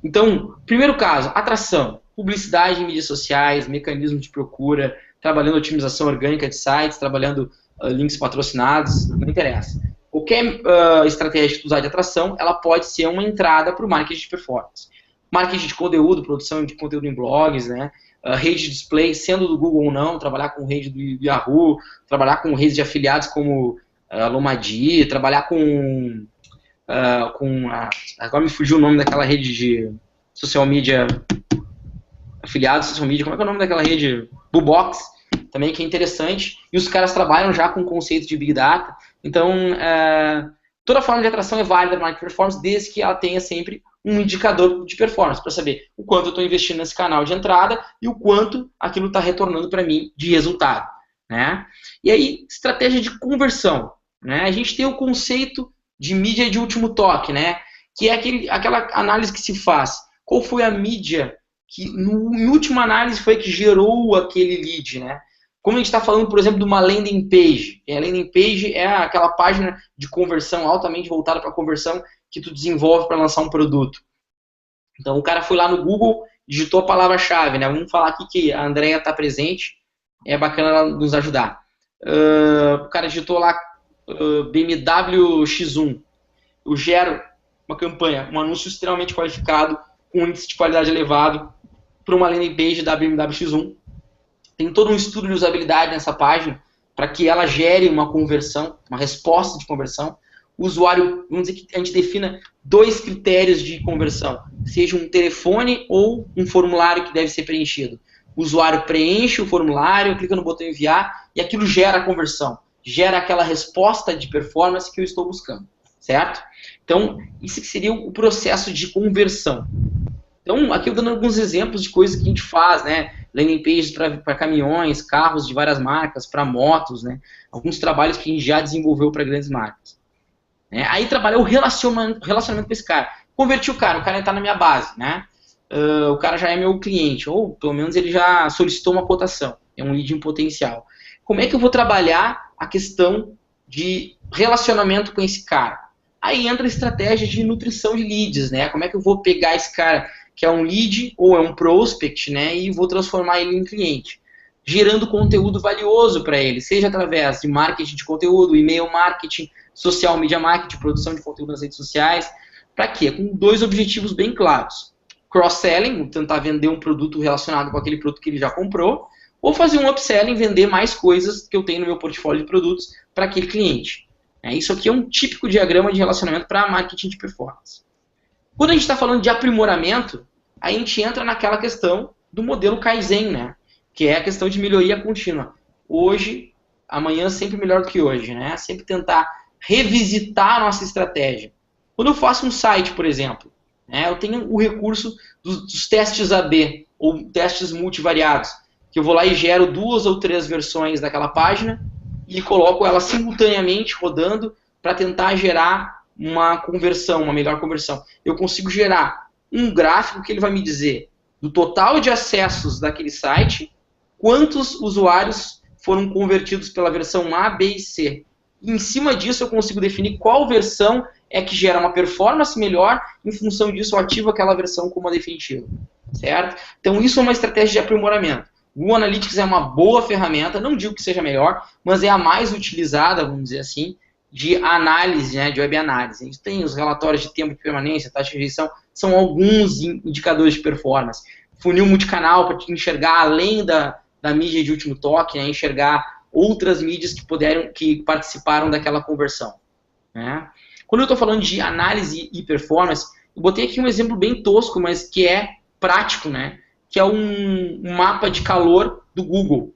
Então, primeiro caso, atração, publicidade em mídias sociais, mecanismo de procura, trabalhando otimização orgânica de sites, trabalhando links patrocinados, não interessa. Qualquer estratégia que tu usar de atração, ela pode ser uma entrada para o marketing de performance. Marketing de conteúdo, produção de conteúdo em blogs, né? Rede de display, sendo do Google ou não, trabalhar com rede do Yahoo, trabalhar com redes de afiliados como Lomadi, trabalhar com agora me fugiu o nome daquela rede de social media, afiliados social media, como é que é o nome daquela rede? Boobox, também, que é interessante, e os caras trabalham já com o conceito de Big Data, então toda forma de atração é válida para marketing performance, desde que ela tenha sempre um indicador de performance, para saber o quanto eu estou investindo nesse canal de entrada e o quanto aquilo está retornando para mim de resultado, né? E aí, estratégia de conversão, né? A gente tem o conceito de mídia de último toque, né? Que é aquela análise que se faz. Qual foi a mídia que, em última análise, foi que gerou aquele lead, né? Como a gente está falando, por exemplo, de uma landing page. A landing page é aquela página de conversão altamente voltada para conversão que tu desenvolve para lançar um produto. Então, o cara foi lá no Google, digitou a palavra-chave, né? Vamos falar aqui que a Andrea está presente, é bacana ela nos ajudar. O cara digitou lá BMW X1. Eu gero uma campanha, um anúncio extremamente qualificado, com um índice de qualidade elevado, para uma landing page da BMW X1. Tem todo um estudo de usabilidade nessa página, para que ela gere uma conversão, uma resposta de conversão. O usuário, vamos dizer que a gente defina 2 critérios de conversão, seja um telefone ou um formulário que deve ser preenchido. O usuário preenche o formulário, clica no botão enviar, e aquilo gera a conversão. Gera aquela resposta de performance que eu estou buscando, certo? Então, isso seria o processo de conversão. Então, aqui eu dando alguns exemplos de coisas que a gente faz, né? Landing pages para caminhões, carros de várias marcas, para motos, né? Alguns trabalhos que a gente já desenvolveu para grandes marcas. Aí trabalhar o relacionamento com esse cara. Converti o cara está na minha base, né? O cara já é meu cliente, ou pelo menos ele já solicitou uma cotação, é um lead em potencial. Como é que eu vou trabalhar a questão de relacionamento com esse cara? Aí entra a estratégia de nutrição de leads, né? Como é que eu vou pegar esse cara que é um lead ou é um prospect, né? E vou transformar ele em cliente, gerando conteúdo valioso para ele, seja através de marketing de conteúdo, e-mail marketing, social media marketing, produção de conteúdo nas redes sociais. Para quê? Com 2 objetivos bem claros. Cross-selling, tentar vender um produto relacionado com aquele produto que ele já comprou, ou fazer um upselling, vender mais coisas que eu tenho no meu portfólio de produtos para aquele cliente. Isso aqui é um típico diagrama de relacionamento para marketing de performance. Quando a gente está falando de aprimoramento, a gente entra naquela questão do modelo Kaizen, né? Que é a questão de melhoria contínua. Hoje, amanhã sempre melhor do que hoje, né? Sempre tentar revisitar a nossa estratégia. Quando eu faço um site, por exemplo, eu tenho o recurso dos testes AB, ou testes multivariados, que eu vou lá e gero 2 ou 3 versões daquela página e coloco ela simultaneamente rodando para tentar gerar uma conversão, uma melhor conversão. Eu consigo gerar um gráfico que ele vai me dizer do total de acessos daquele site, quantos usuários foram convertidos pela versão A, B e C. E em cima disso eu consigo definir qual versão é que gera uma performance melhor, em função disso eu ativo aquela versão como a definitiva. Certo? Então isso é uma estratégia de aprimoramento. O Google Analytics é uma boa ferramenta, não digo que seja melhor, mas é a mais utilizada, vamos dizer assim, de análise, né, de web análise. A gente tem os relatórios de tempo de permanência, taxa de rejeição, são alguns indicadores de performance. Funil multicanal para te enxergar além da mídia de último toque, né, enxergar outras mídias que participaram daquela conversão. Né? Quando eu estou falando de análise e performance, eu botei aqui um exemplo bem tosco, mas que é prático, né? Que é um mapa de calor do Google.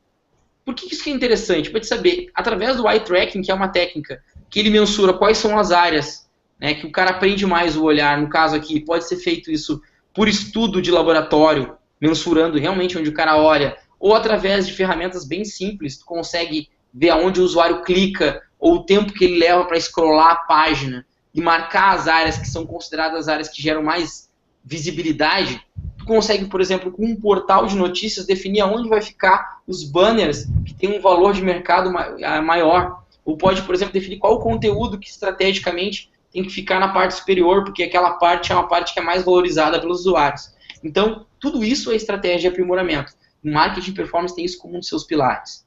Por que isso é interessante? Para te saber, através do eye tracking, que é uma técnica que ele mensura quais são as áreas, né, que o cara aprende mais o olhar. No caso aqui, pode ser feito isso por estudo de laboratório, mensurando realmente onde o cara olha, ou através de ferramentas bem simples, tu consegue ver aonde o usuário clica, ou o tempo que ele leva para scrollar a página, e marcar as áreas que são consideradas áreas que geram mais visibilidade. Tu consegue, por exemplo, com um portal de notícias, definir aonde vai ficar os banners que tem um valor de mercado maior. Ou pode, por exemplo, definir qual o conteúdo que estrategicamente tem que ficar na parte superior, porque aquela parte é uma parte que é mais valorizada pelos usuários. Então, tudo isso é estratégia de aprimoramento. O marketing performance tem isso como um dos seus pilares.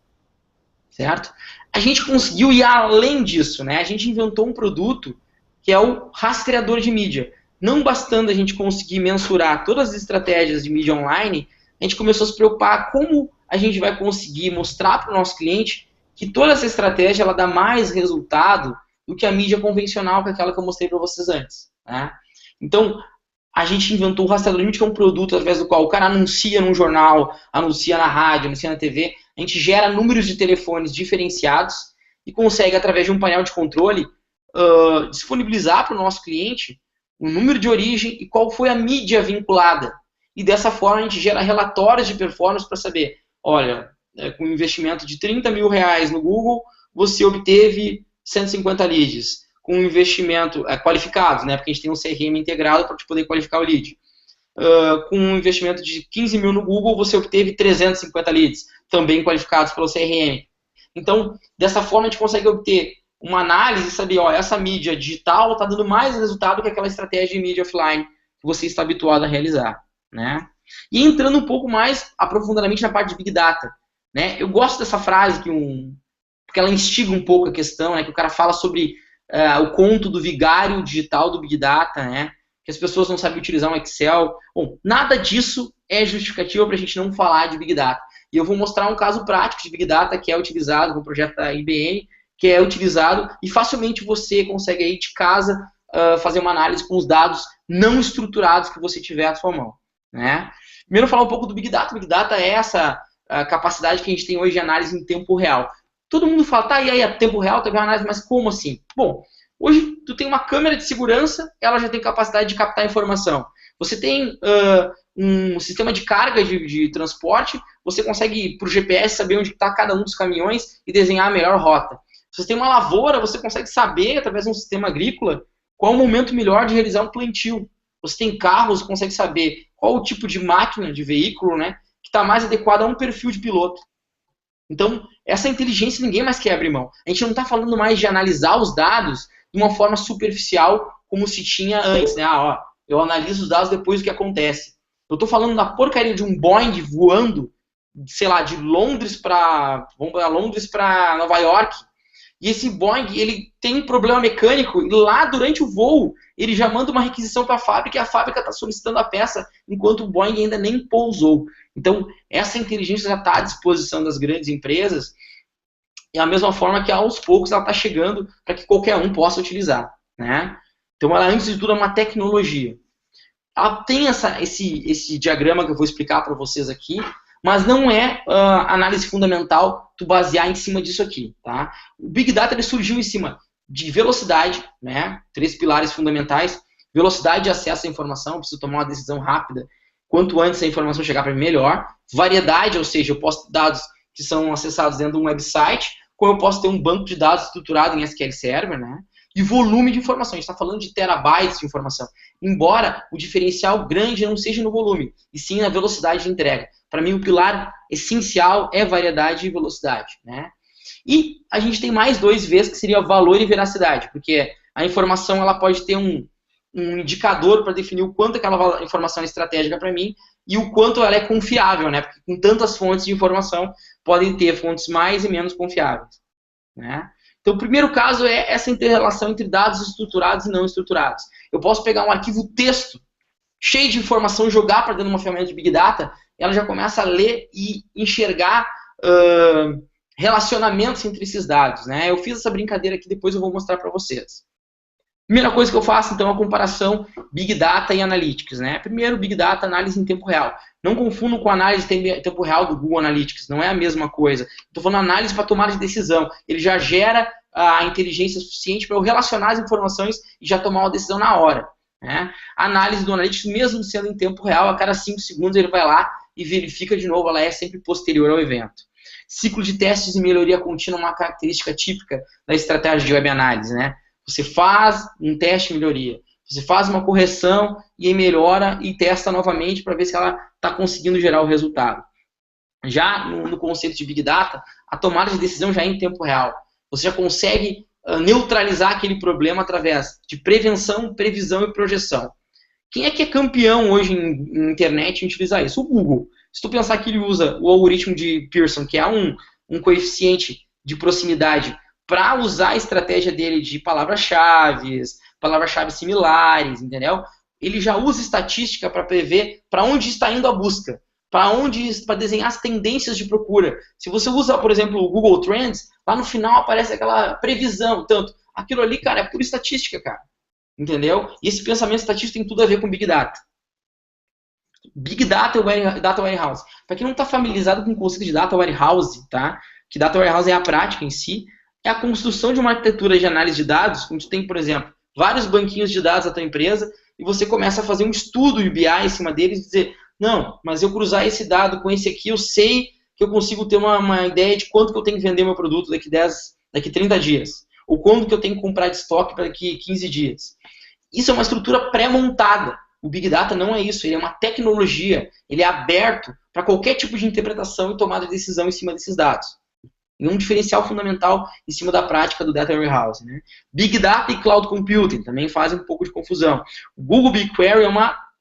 Certo? A gente conseguiu ir além disso, né? A gente inventou um produto que é o rastreador de mídia. Não bastando a gente conseguir mensurar todas as estratégias de mídia online, a gente começou a se preocupar como a gente vai conseguir mostrar para o nosso cliente que toda essa estratégia ela dá mais resultado do que a mídia convencional, que é aquela que eu mostrei para vocês antes. Né? Então, a gente inventou o rastreador de mídia, que é um produto através do qual o cara anuncia num jornal, anuncia na rádio, anuncia na TV, a gente gera números de telefones diferenciados e consegue, através de um painel de controle, disponibilizar para o nosso cliente o número de origem e qual foi a mídia vinculada. E dessa forma a gente gera relatórios de performance para saber, olha, com um investimento de R$30 mil no Google, você obteve 150 leads. Com um investimento qualificados, né, porque a gente tem um CRM integrado para poder qualificar o lead. Com um investimento de 15 mil no Google, você obteve 350 leads, também qualificados pelo CRM. Então, dessa forma a gente consegue obter uma análise e saber, ó, essa mídia digital está dando mais resultado que aquela estratégia de mídia offline que você está habituado a realizar. Né? E entrando um pouco mais aprofundadamente na parte de Big Data. Né? Eu gosto dessa frase, porque ela instiga um pouco a questão, né, que o cara fala sobre o conto do vigário digital do Big Data, né, que as pessoas não sabem utilizar um Excel. Bom, nada disso é justificativa para a gente não falar de Big Data. E eu vou mostrar um caso prático de Big Data que é utilizado no projeto da IBM, que é utilizado e facilmente você consegue aí de casa fazer uma análise com os dados não estruturados que você tiver à sua mão. Né? Primeiro falar um pouco do Big Data. Big Data é essa capacidade que a gente tem hoje de análise em tempo real. Todo mundo fala, tá, e aí, a tempo real, teve análise, mas como assim? Bom, hoje tu tem uma câmera de segurança, ela já tem capacidade de captar informação. Você tem um sistema de carga de transporte, você consegue, por GPS, saber onde está cada um dos caminhões e desenhar a melhor rota. Se você tem uma lavoura, você consegue saber, através de um sistema agrícola, qual o momento melhor de realizar um plantio. Você tem carros, você consegue saber qual o tipo de máquina, de veículo, né, que está mais adequado a um perfil de piloto. Então, essa inteligência ninguém mais quer abrir mão. A gente não está falando mais de analisar os dados de uma forma superficial, como se tinha antes. Né? Eu analiso os dados depois do que acontece. Eu estou falando da porcaria de um Boeing voando, sei lá, de Londres para Nova York, E esse Boeing, ele tem um problema mecânico e lá durante o voo, ele já manda uma requisição para a fábrica e a fábrica está solicitando a peça enquanto o Boeing ainda nem pousou. Então, essa inteligência já está à disposição das grandes empresas e a mesma forma que aos poucos ela está chegando para que qualquer um possa utilizar, né? Então, ela, antes de tudo, é uma tecnologia. Ela tem esse diagrama que eu vou explicar para vocês aqui, mas não é análise fundamental tu basear em cima disso aqui, tá? O Big Data ele surgiu em cima de velocidade, né? 3 pilares fundamentais. Velocidade de acesso à informação, eu preciso tomar uma decisão rápida. Quanto antes a informação chegar para mim, melhor. Variedade, ou seja, eu posso ter dados que são acessados dentro de um website, como eu posso ter um banco de dados estruturado em SQL Server, né? E volume de informação, a gente está falando de terabytes de informação. Embora o diferencial grande não seja no volume, e sim na velocidade de entrega. Para mim, o pilar essencial é variedade e velocidade, né? E a gente tem mais 2 Vs, que seria valor e veracidade, porque a informação ela pode ter um indicador para definir o quanto aquela informação é estratégica para mim e o quanto ela é confiável, né? Porque com tantas fontes de informação, podem ter fontes mais e menos confiáveis, né? Então, o primeiro caso é essa inter-relação entre dados estruturados e não estruturados. Eu posso pegar um arquivo texto cheio de informação, jogar para dentro de uma ferramenta de Big Data, ela já começa a ler e enxergar relacionamentos entre esses dados, né? Eu fiz essa brincadeira aqui, depois eu vou mostrar para vocês. Primeira coisa que eu faço, então, é a comparação Big Data e Analytics, né? Primeiro, Big Data, análise em tempo real. Não confundam com a análise em tempo real do Google Analytics, não é a mesma coisa. Estou falando análise para tomada de decisão. Ele já gera a inteligência suficiente para eu relacionar as informações e já tomar uma decisão na hora, né? A análise do Analytics, mesmo sendo em tempo real, a cada 5 segundos ele vai lá e verifica de novo, ela é sempre posterior ao evento. Ciclo de testes e melhoria contínua é uma característica típica da estratégia de web análise, né? Você faz um teste e melhoria. Você faz uma correção e melhora e testa novamente para ver se ela está conseguindo gerar o resultado. Já no conceito de Big Data, a tomada de decisão já é em tempo real. Você já consegue neutralizar aquele problema através de prevenção, previsão e projeção. Quem é que é campeão hoje em internet em utilizar isso? O Google. Se tu pensar que ele usa o algoritmo de Pearson, que é um coeficiente de proximidade, para usar a estratégia dele de palavras-chave similares, entendeu? Ele já usa estatística para prever para onde está indo a busca, para desenhar as tendências de procura. Se você usa, por exemplo, o Google Trends, lá no final aparece aquela previsão, tanto. Aquilo ali, cara, é pura estatística, cara. Entendeu? E esse pensamento estatístico tem tudo a ver com Big Data. Big Data e Data Warehouse. Para quem não está familiarizado com o conceito de Data Warehouse, tá? Que Data Warehouse é a prática em si, é a construção de uma arquitetura de análise de dados, onde tem, por exemplo, vários banquinhos de dados da tua empresa, e você começa a fazer um estudo de BI em cima deles e dizer, não, mas eu cruzar esse dado com esse aqui, eu sei que eu consigo ter uma ideia de quanto que eu tenho que vender meu produto daqui 30 dias. Ou quanto que eu tenho que comprar de estoque para daqui 15 dias. Isso é uma estrutura pré-montada. O Big Data não é isso, ele é uma tecnologia, ele é aberto para qualquer tipo de interpretação e tomada de decisão em cima desses dados. E um diferencial fundamental em cima da prática do Data Warehouse, né? Big Data e Cloud Computing também fazem um pouco de confusão. O Google BigQuery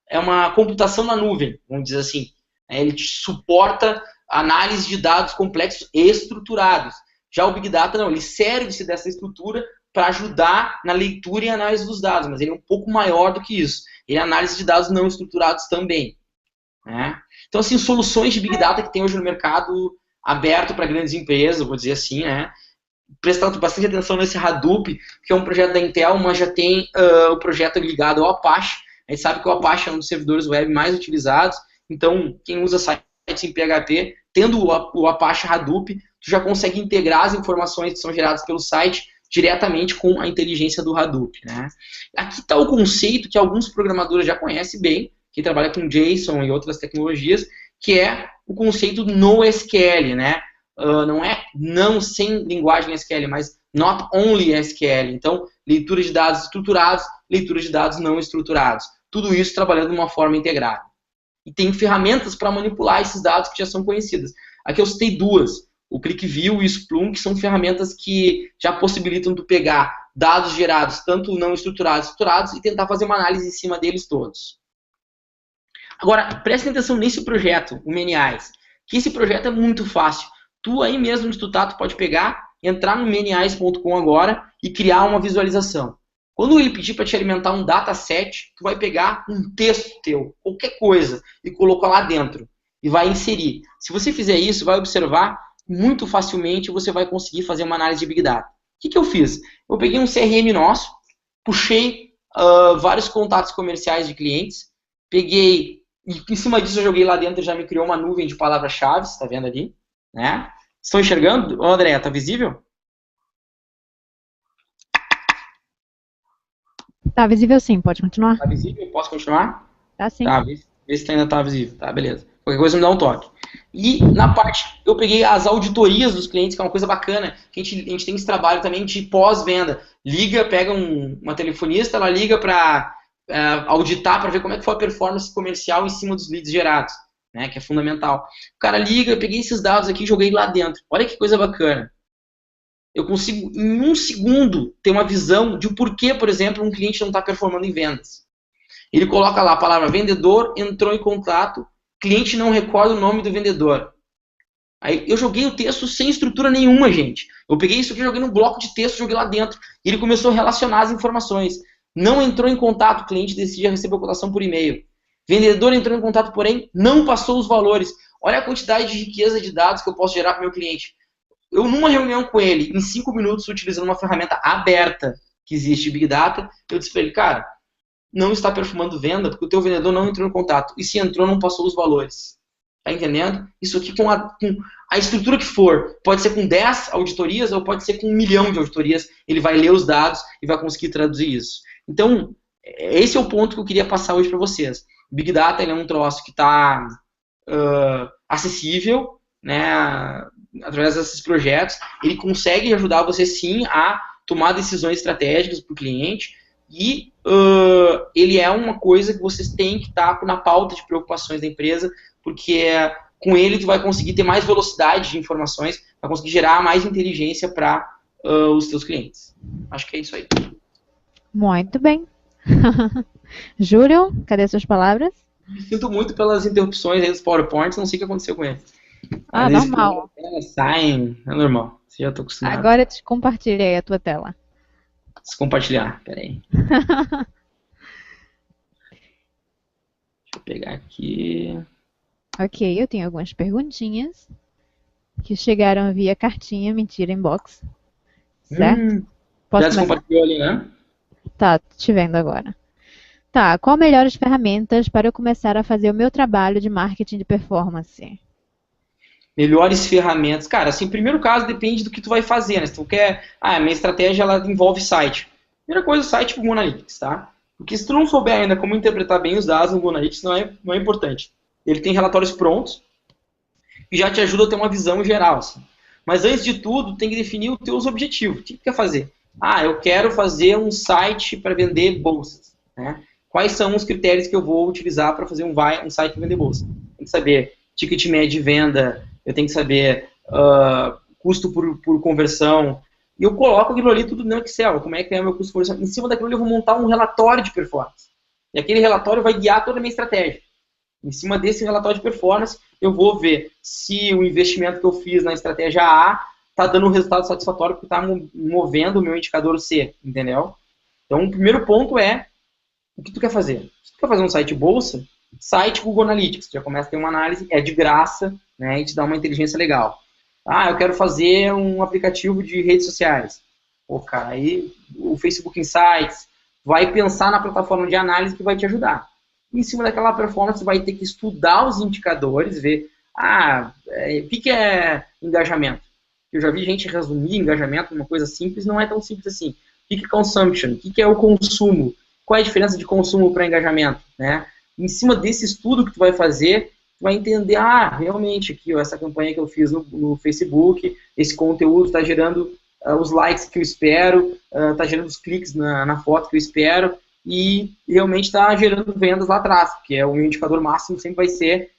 é uma computação na nuvem, vamos dizer assim. Ele te suporta análise de dados complexos e estruturados. Já o Big Data não, ele serve-se dessa estrutura para ajudar na leitura e análise dos dados, mas ele é um pouco maior do que isso. Ele é análise de dados não estruturados também, né? Então, assim, soluções de Big Data que tem hoje no mercado aberto para grandes empresas, vou dizer assim, né? Prestando bastante atenção nesse Hadoop, que é um projeto da Intel, mas já tem o projeto ligado ao Apache. A gente sabe que o Apache é um dos servidores web mais utilizados, então quem usa sites em PHP, tendo o Apache Hadoop, tu já consegue integrar as informações que são geradas pelo site diretamente com a inteligência do Hadoop, né? Aqui está o conceito que alguns programadores já conhecem bem, quem trabalha com JSON e outras tecnologias, que é o conceito do NoSQL, né? Não sem linguagem SQL, mas not only SQL. Então, leitura de dados estruturados, leitura de dados não estruturados. Tudo isso trabalhando de uma forma integrada. E tem ferramentas para manipular esses dados que já são conhecidas. Aqui eu citei 2. O ClickView e o Splunk são ferramentas que já possibilitam tu pegar dados gerados, tanto não estruturados, estruturados, e tentar fazer uma análise em cima deles todos. Agora, prestem atenção nesse projeto, o Many Eyes, que esse projeto é muito fácil. Tu aí mesmo, onde tu tá, tu pode pegar entrar no manyeyes.com agora e criar uma visualização. Quando ele pedir para te alimentar um dataset, tu vai pegar um texto teu, qualquer coisa, e colocar lá dentro. E vai inserir. Se você fizer isso, vai observar muito facilmente, você vai conseguir fazer uma análise de Big Data. O que eu fiz? Eu peguei um CRM nosso, puxei vários contatos comerciais de clientes, peguei, e em cima disso eu joguei lá dentro, já me criou uma nuvem de palavras-chave, está vendo ali? Né? Estão enxergando? Ô, André, tá visível? Tá visível sim, pode continuar. Tá visível? Posso continuar? Tá sim. Tá, vê se ainda tá visível. Tá, beleza. Qualquer coisa me dá um toque. E na parte, eu peguei as auditorias dos clientes, que é uma coisa bacana, que a gente tem esse trabalho também de pós-venda. Liga, pega uma telefonista, ela liga para auditar, para ver como é que foi a performance comercial em cima dos leads gerados, né, que é fundamental. O cara liga, eu peguei esses dados aqui e joguei lá dentro. Olha que coisa bacana. Eu consigo, em um segundo, ter uma visão de o porquê, por exemplo, um cliente não está performando em vendas. Ele coloca lá a palavra vendedor, entrou em contato, cliente não recorda o nome do vendedor. Aí eu joguei o texto sem estrutura nenhuma, gente. Eu peguei isso aqui, joguei num bloco de texto, joguei lá dentro. E ele começou a relacionar as informações. Não entrou em contato, o cliente decidiu receber a cotação por e-mail. Vendedor entrou em contato, porém, não passou os valores. Olha a quantidade de riqueza de dados que eu posso gerar para o meu cliente. Eu, numa reunião com ele, em 5 minutos, utilizando uma ferramenta aberta que existe, Big Data, eu disse para ele, cara, não está perfumando venda porque o teu vendedor não entrou em contato. E se entrou, não passou os valores. Tá entendendo? Isso aqui com a estrutura que for. Pode ser com 10 auditorias ou pode ser com 1 milhão de auditorias. Ele vai ler os dados e vai conseguir traduzir isso. Então, esse é o ponto que eu queria passar hoje para vocês. Big Data ele é um troço que está acessível, né, através desses projetos. Ele consegue ajudar você, sim, a tomar decisões estratégicas para o cliente. E ele é uma coisa que vocês têm que estar na pauta de preocupações da empresa, porque com ele tu vai conseguir ter mais velocidade de informações, vai conseguir gerar mais inteligência para os teus clientes. Acho que é isso aí. Muito bem. Júlio, cadê suas palavras? Me sinto muito pelas interrupções aí dos PowerPoints, não sei o que aconteceu com eles. Ah, normal. Saem, é normal, já estou acostumado. Agora eu te compartilhei a tua tela. Se compartilhar, peraí. Deixa eu pegar aqui. Ok, eu tenho algumas perguntinhas que chegaram via cartinha, mentira, inbox. Certo? Posso Já começar? descompartilhou ali, né? Tá, te vendo agora. Tá, qual melhores ferramentas para eu começar a fazer o meu trabalho de marketing de performance? Melhores ferramentas. Cara, assim, em primeiro caso, depende do que tu vai fazer, né? Se tu quer... minha estratégia, ela envolve site. Primeira coisa, o site pro Google Analytics, tá? Porque se tu não souber ainda como interpretar bem os dados no Google Analytics, não é importante. Ele tem relatórios prontos e já te ajuda a ter uma visão geral, assim. Mas antes de tudo, tem que definir os teus objetivos. O que tu quer fazer? Eu quero fazer um site para vender bolsas, né? Quais são os critérios que eu vou utilizar para fazer um site para vender bolsa? Tem que saber ticket médio de venda, eu tenho que saber custo por conversão, e eu coloco aquilo ali tudo no Excel, como é que é o meu custo por conversão. Em cima daquilo eu vou montar um relatório de performance. E aquele relatório vai guiar toda a minha estratégia. Em cima desse relatório de performance, eu vou ver se o investimento que eu fiz na estratégia A está dando um resultado satisfatório porque está movendo o meu indicador C, entendeu? Então, o primeiro ponto é o que tu quer fazer. Se tu quer fazer um site bolsa, site Google Analytics, já começa a ter uma análise, é de graça, né, e te dá uma inteligência legal. Eu quero fazer um aplicativo de redes sociais. Pô, cara, aí o Facebook Insights vai pensar na plataforma de análise que vai te ajudar. Em cima daquela performance, vai ter que estudar os indicadores, ver, o que é engajamento? Eu já vi gente resumir engajamento numa coisa simples, não é tão simples assim. O que é consumption? O que é o consumo? Qual é a diferença de consumo para engajamento? Né? Em cima desse estudo que tu vai fazer, tu vai entender, realmente, aqui, essa campanha que eu fiz no Facebook, esse conteúdo está gerando os likes que eu espero, está gerando os cliques na foto que eu espero, e realmente está gerando vendas lá atrás, porque o meu indicador máximo sempre vai ser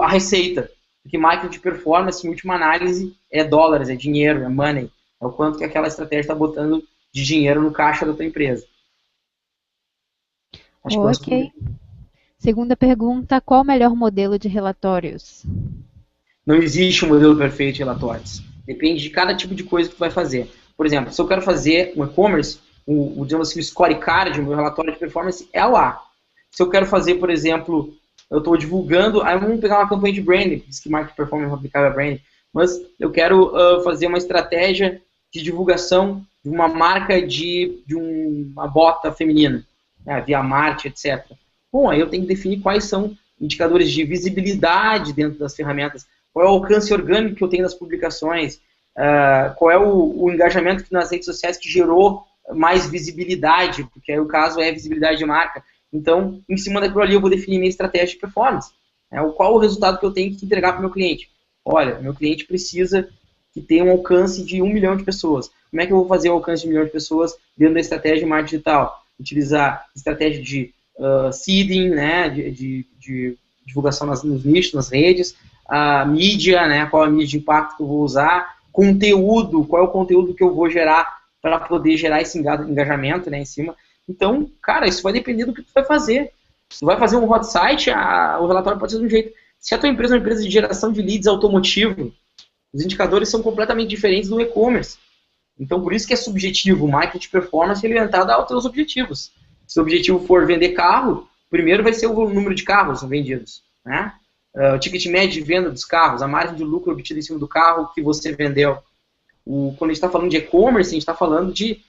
a receita. Porque marketing de performance, em última análise, é dólares, é dinheiro, é money. É o quanto que aquela estratégia está botando de dinheiro no caixa da tua empresa. Ok. Segunda pergunta, qual o melhor modelo de relatórios? Não existe um modelo perfeito de relatórios. Depende de cada tipo de coisa que tu vai fazer. Por exemplo, se eu quero fazer um e-commerce, digamos assim, o scorecard, o meu relatório de performance é lá. Se eu quero fazer, por exemplo, eu estou divulgando, aí vamos pegar uma campanha de branding, diz que marketing performance é aplicável a branding, mas eu quero fazer uma estratégia de divulgação de uma marca de uma bota feminina, né, via Marte, etc. Bom, aí eu tenho que definir quais são indicadores de visibilidade dentro das ferramentas, qual é o alcance orgânico que eu tenho das publicações, qual é o engajamento que nas redes sociais que gerou mais visibilidade, porque aí o caso é visibilidade de marca. Então, em cima daquilo ali, eu vou definir minha estratégia de performance. Qual o resultado que eu tenho que entregar para o meu cliente? Olha, meu cliente precisa que tenha um alcance de 1 milhão de pessoas. Como é que eu vou fazer o alcance de 1 milhão de pessoas dentro da estratégia de marketing digital? Utilizar estratégia de seeding, né, de divulgação nos nichos, nas redes, a mídia, né, qual é a mídia de impacto que eu vou usar, conteúdo, qual é o conteúdo que eu vou gerar para poder gerar esse engajamento, né, em cima. Então, cara, isso vai depender do que tu vai fazer. Se tu vai fazer um hot site, o relatório pode ser de um jeito. Se a tua empresa é uma empresa de geração de leads automotivo, os indicadores são completamente diferentes do e-commerce. Então, por isso que é subjetivo. O marketing performance ele é orientado aos teus objetivos. Se o objetivo for vender carro, primeiro vai ser o número de carros vendidos, né? O ticket médio de venda dos carros, a margem de lucro obtida em cima do carro que você vendeu. Quando a gente está falando de e-commerce, a gente está falando de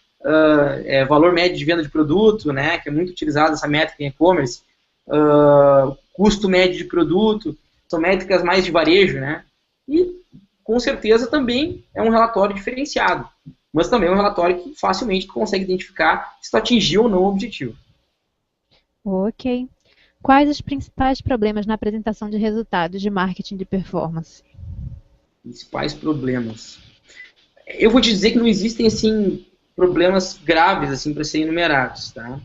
valor médio de venda de produto, né, que é muito utilizado essa métrica em e-commerce, custo médio de produto, são métricas mais de varejo, né, e com certeza também é um relatório diferenciado, mas também é um relatório que facilmente tu consegue identificar se tu atingiu ou não o objetivo. Ok. Quais os principais problemas na apresentação de resultados de marketing de performance? Principais problemas. Eu vou te dizer que não existem, assim, problemas graves, assim, para serem enumerados, tá?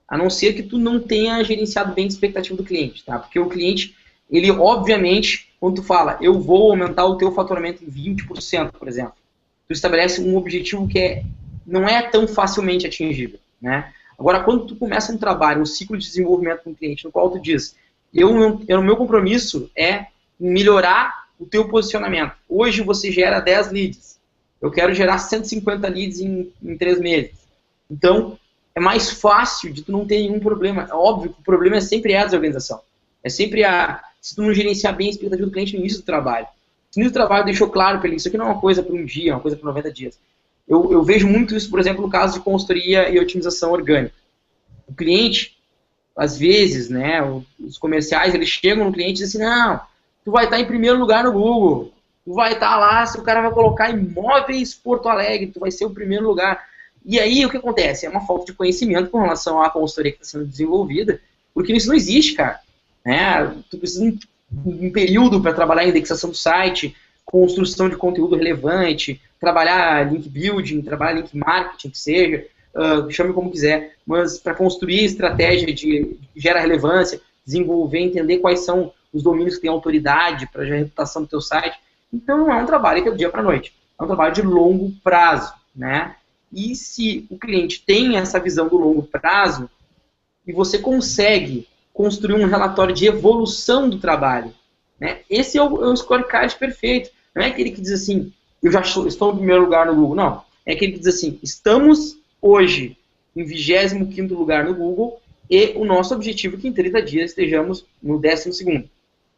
A não ser que tu não tenha gerenciado bem a expectativa do cliente, tá? Porque o cliente, ele, obviamente, quando tu fala, eu vou aumentar o teu faturamento em 20%, por exemplo, tu estabelece um objetivo que não é tão facilmente atingível, né? Agora, quando tu começa um trabalho, um ciclo de desenvolvimento com o cliente, no qual tu diz, o meu compromisso é melhorar o teu posicionamento. Hoje você gera 10 leads. Eu quero gerar 150 leads em 3 meses. Então, é mais fácil de tu não ter nenhum problema. É óbvio que o problema sempre a desorganização. É sempre se tu não gerenciar bem a expectativa do cliente no início do trabalho. Se no início do trabalho deixou claro para ele, isso aqui não é uma coisa para um dia, é uma coisa para 90 dias. Eu vejo muito isso, por exemplo, no caso de consultoria e otimização orgânica. O cliente, às vezes, né, os comerciais, eles chegam no cliente e dizem assim, não, tu vai estar em primeiro lugar no Google. Tu vai estar lá, se o cara vai colocar imóveis Porto Alegre, tu vai ser o primeiro lugar. E aí, o que acontece? É uma falta de conhecimento com relação à consultoria que está sendo desenvolvida, porque isso não existe, cara. Né? Tu precisa de um período para trabalhar a indexação do site, construção de conteúdo relevante, trabalhar link building, trabalhar link marketing, que seja, chame como quiser, mas para construir estratégia que gera relevância, desenvolver, entender quais são os domínios que têm autoridade para a reputação do teu site. Então, não é um trabalho que é do dia para a noite. É um trabalho de longo prazo, né? E se o cliente tem essa visão do longo prazo e você consegue construir um relatório de evolução do trabalho, né? Esse é o scorecard perfeito. Não é aquele que diz assim, eu já estou no primeiro lugar no Google. Não. É aquele que diz assim, estamos hoje em 25º lugar no Google e o nosso objetivo é que em 30 dias estejamos no 12º,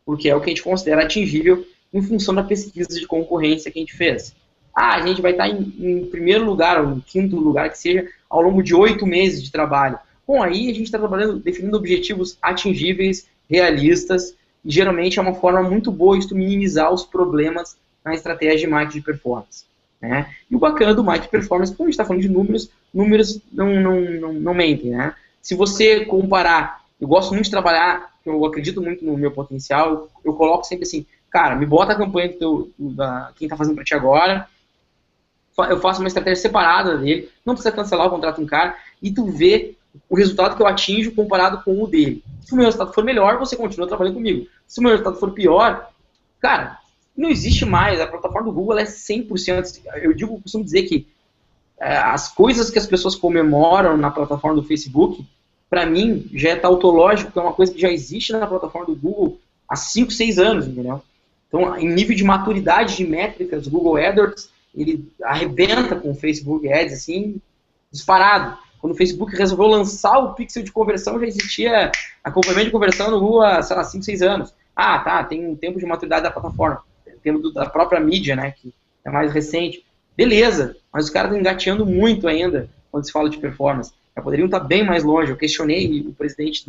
porque é o que a gente considera atingível em função da pesquisa de concorrência que a gente fez. A gente vai estar em primeiro lugar, ou em 5º lugar, que seja, ao longo de 8 meses de trabalho. Bom, aí a gente está trabalhando, definindo objetivos atingíveis, realistas, e geralmente é uma forma muito boa de tu minimizar os problemas na estratégia de marketing de performance. Né? E o bacana do marketing de performance, quando a gente está falando de números não mentem. Né? Se você comparar, eu gosto muito de trabalhar, eu acredito muito no meu potencial, eu coloco sempre assim, cara, me bota a campanha quem está fazendo para ti agora, eu faço uma estratégia separada dele, não precisa cancelar o contrato com um cara, e tu vê o resultado que eu atinjo comparado com o dele. Se o meu resultado for melhor, você continua trabalhando comigo. Se o meu resultado for pior, cara, não existe mais. A plataforma do Google ela é 100%. Eu costumo dizer que as coisas que as pessoas comemoram na plataforma do Facebook, para mim, já é tautológico, que é uma coisa que já existe na plataforma do Google há 5, 6 anos, entendeu? Então, em nível de maturidade de métricas, o Google AdWords, ele arrebenta com o Facebook Ads, assim, disparado. Quando o Facebook resolveu lançar o pixel de conversão, já existia acompanhamento de conversão no Google há, sei lá, 5, 6 anos. Ah, tá, tem um tempo de maturidade da plataforma, tempo da própria mídia, né, que é mais recente. Beleza, mas os caras estão engateando muito ainda quando se fala de performance. Já poderiam estar bem mais longe. Eu questionei o presidente,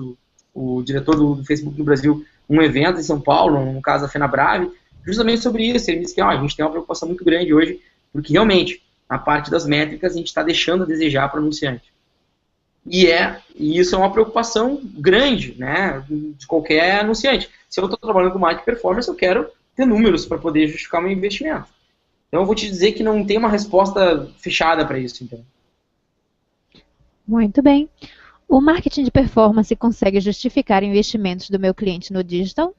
o diretor do Facebook no Brasil, um evento em São Paulo, no caso da Fenabrave, justamente sobre isso. Ele disse que a gente tem uma preocupação muito grande hoje, porque realmente, na parte das métricas, a gente está deixando a desejar para o anunciante. E isso é uma preocupação grande, né, de qualquer anunciante. Se eu estou trabalhando com marketing performance, eu quero ter números para poder justificar meu investimento. Então eu vou te dizer que não tem uma resposta fechada para isso. Então. Muito bem. O marketing de performance consegue justificar investimentos do meu cliente no digital?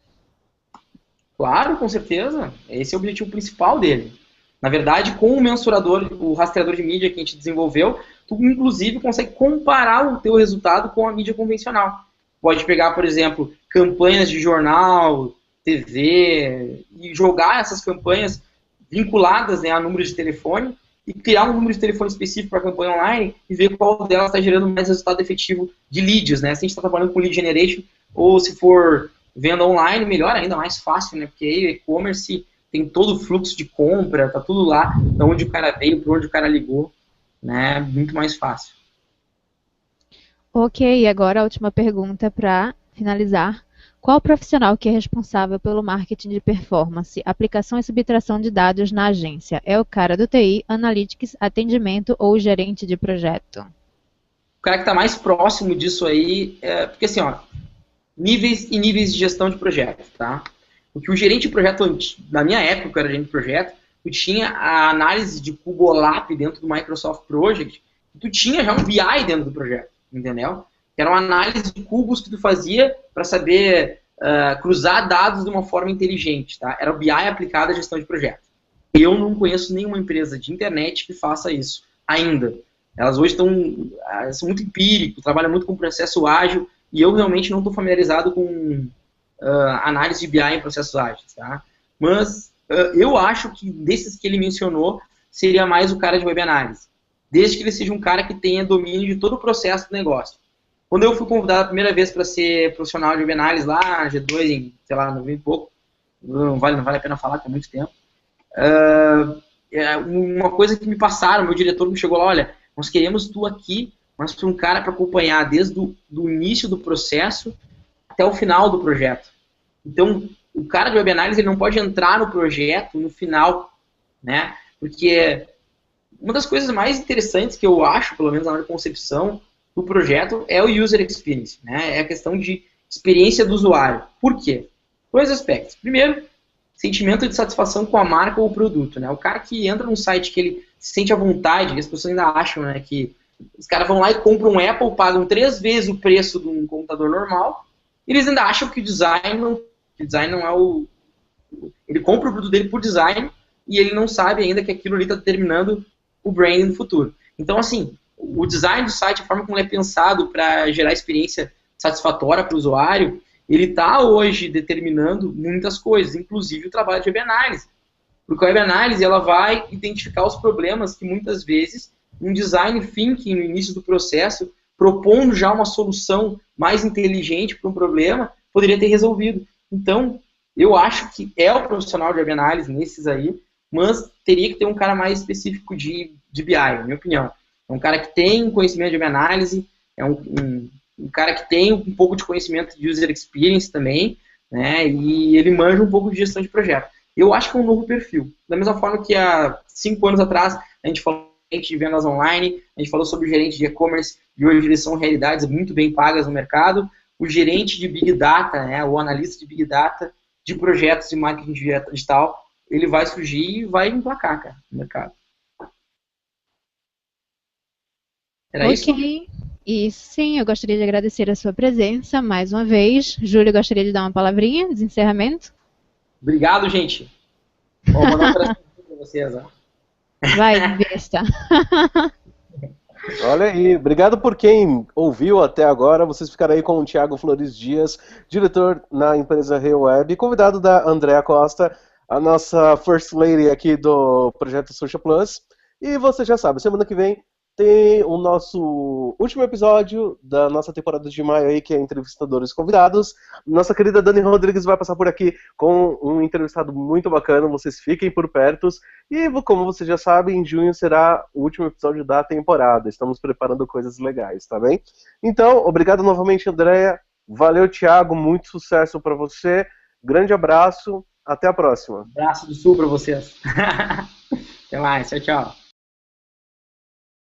Claro, com certeza. Esse é o objetivo principal dele. Na verdade, com o mensurador, o rastreador de mídia que a gente desenvolveu, tu inclusive consegue comparar o teu resultado com a mídia convencional. Pode pegar, por exemplo, campanhas de jornal, TV, e jogar essas campanhas vinculadas, né, a números de telefone, e criar um número de telefone específico para a campanha online e ver qual delas está gerando mais resultado efetivo de leads, né? Se a gente está trabalhando com lead generation, ou se for venda online, melhor ainda, mais fácil, né? Porque aí o e-commerce tem todo o fluxo de compra, tá tudo lá, de onde o cara veio, por onde o cara ligou, né? Muito mais fácil. Ok, agora a última pergunta para finalizar. Qual o profissional que é responsável pelo marketing de performance, aplicação e subtração de dados na agência? É o cara do TI, Analytics, atendimento ou o gerente de projeto? O cara que está mais próximo disso aí, porque assim, ó, níveis e níveis de gestão de projeto, tá? Porque o gerente de projeto, na minha época, eu era gerente de projeto, tu tinha a análise de Cubolap dentro do Microsoft Project, tu tinha já um BI dentro do projeto, entendeu? Que era uma análise de cubos que tu fazia para saber cruzar dados de uma forma inteligente, tá? Era o BI aplicado à gestão de projeto. Eu não conheço nenhuma empresa de internet que faça isso ainda. Elas hoje são muito empíricas, trabalham muito com processo ágil, e eu realmente não estou familiarizado com análise de BI em processos ágeis, tá? Mas eu acho que desses que ele mencionou, seria mais o cara de web análise. Desde que ele seja um cara que tenha domínio de todo o processo do negócio. Quando eu fui convidado a primeira vez para ser profissional de web análise lá, G2, em, sei lá, 90 e pouco, não vale a pena falar que é muito tempo, uma coisa que me passaram, meu diretor me chegou lá, olha, nós queremos tu aqui, mas para um cara para acompanhar desde o início do processo até o final do projeto. Então, o cara de web análise ele não pode entrar no projeto no final, né? Porque uma das coisas mais interessantes que eu acho, pelo menos na hora de concepção do projeto, é o user experience, né? É a questão de experiência do usuário. Por quê? Dois aspectos. Primeiro, sentimento de satisfação com a marca ou o produto, né? O cara que entra num site que ele se sente à vontade, que as pessoas ainda acham, né, que os caras vão lá e compram um Apple, pagam 3 vezes o preço de um computador normal, e eles ainda acham que o design não é o... Ele compra o produto dele por design e ele não sabe ainda que aquilo ali está determinando o branding no futuro. Então, assim, o design do site, a forma como ele é pensado para gerar experiência satisfatória para o usuário, ele está hoje determinando muitas coisas, inclusive o trabalho de web análise. Porque a web análise ela vai identificar os problemas que muitas vezes um design thinking no início do processo, propondo já uma solução mais inteligente para um problema, poderia ter resolvido. Então, eu acho que é o profissional de web análise nesses aí, mas teria que ter um cara mais específico de BI, na minha opinião. É um cara que tem conhecimento de web análise, é um cara que tem um pouco de conhecimento de user experience também, né, e ele manja um pouco de gestão de projeto. Eu acho que é um novo perfil. Da mesma forma que há 5 anos atrás a gente falou de vendas online, a gente falou sobre o gerente de e-commerce, e hoje eles são realidades muito bem pagas no mercado. O gerente de Big Data, né, o analista de Big Data, de projetos de marketing digital, ele vai surgir e vai emplacar, cara, no mercado. Era isso? E sim, eu gostaria de agradecer a sua presença mais uma vez. Júlio, gostaria de dar uma palavrinha de encerramento? Obrigado, gente. Vou mandar um abraço para vocês. Ó. Vai, besta. Olha aí, obrigado por quem ouviu até agora. Vocês ficaram aí com o Thiago Flores Dias, diretor na empresa ReWeb, convidado da Andréa Costa, a nossa First Lady aqui do Projeto Social Plus. E você já sabe, semana que vem tem o nosso último episódio da nossa temporada de maio aí, que é entrevistadores convidados. Nossa querida Dani Rodrigues vai passar por aqui com um entrevistado muito bacana, vocês fiquem por perto. E como você já sabe, em junho será o último episódio da temporada. Estamos preparando coisas legais, tá bem? Então, obrigado novamente, Andréia. Valeu, Thiago, muito sucesso para você. Grande abraço, até a próxima. Abraço do Sul para vocês. Até mais, tchau, tchau.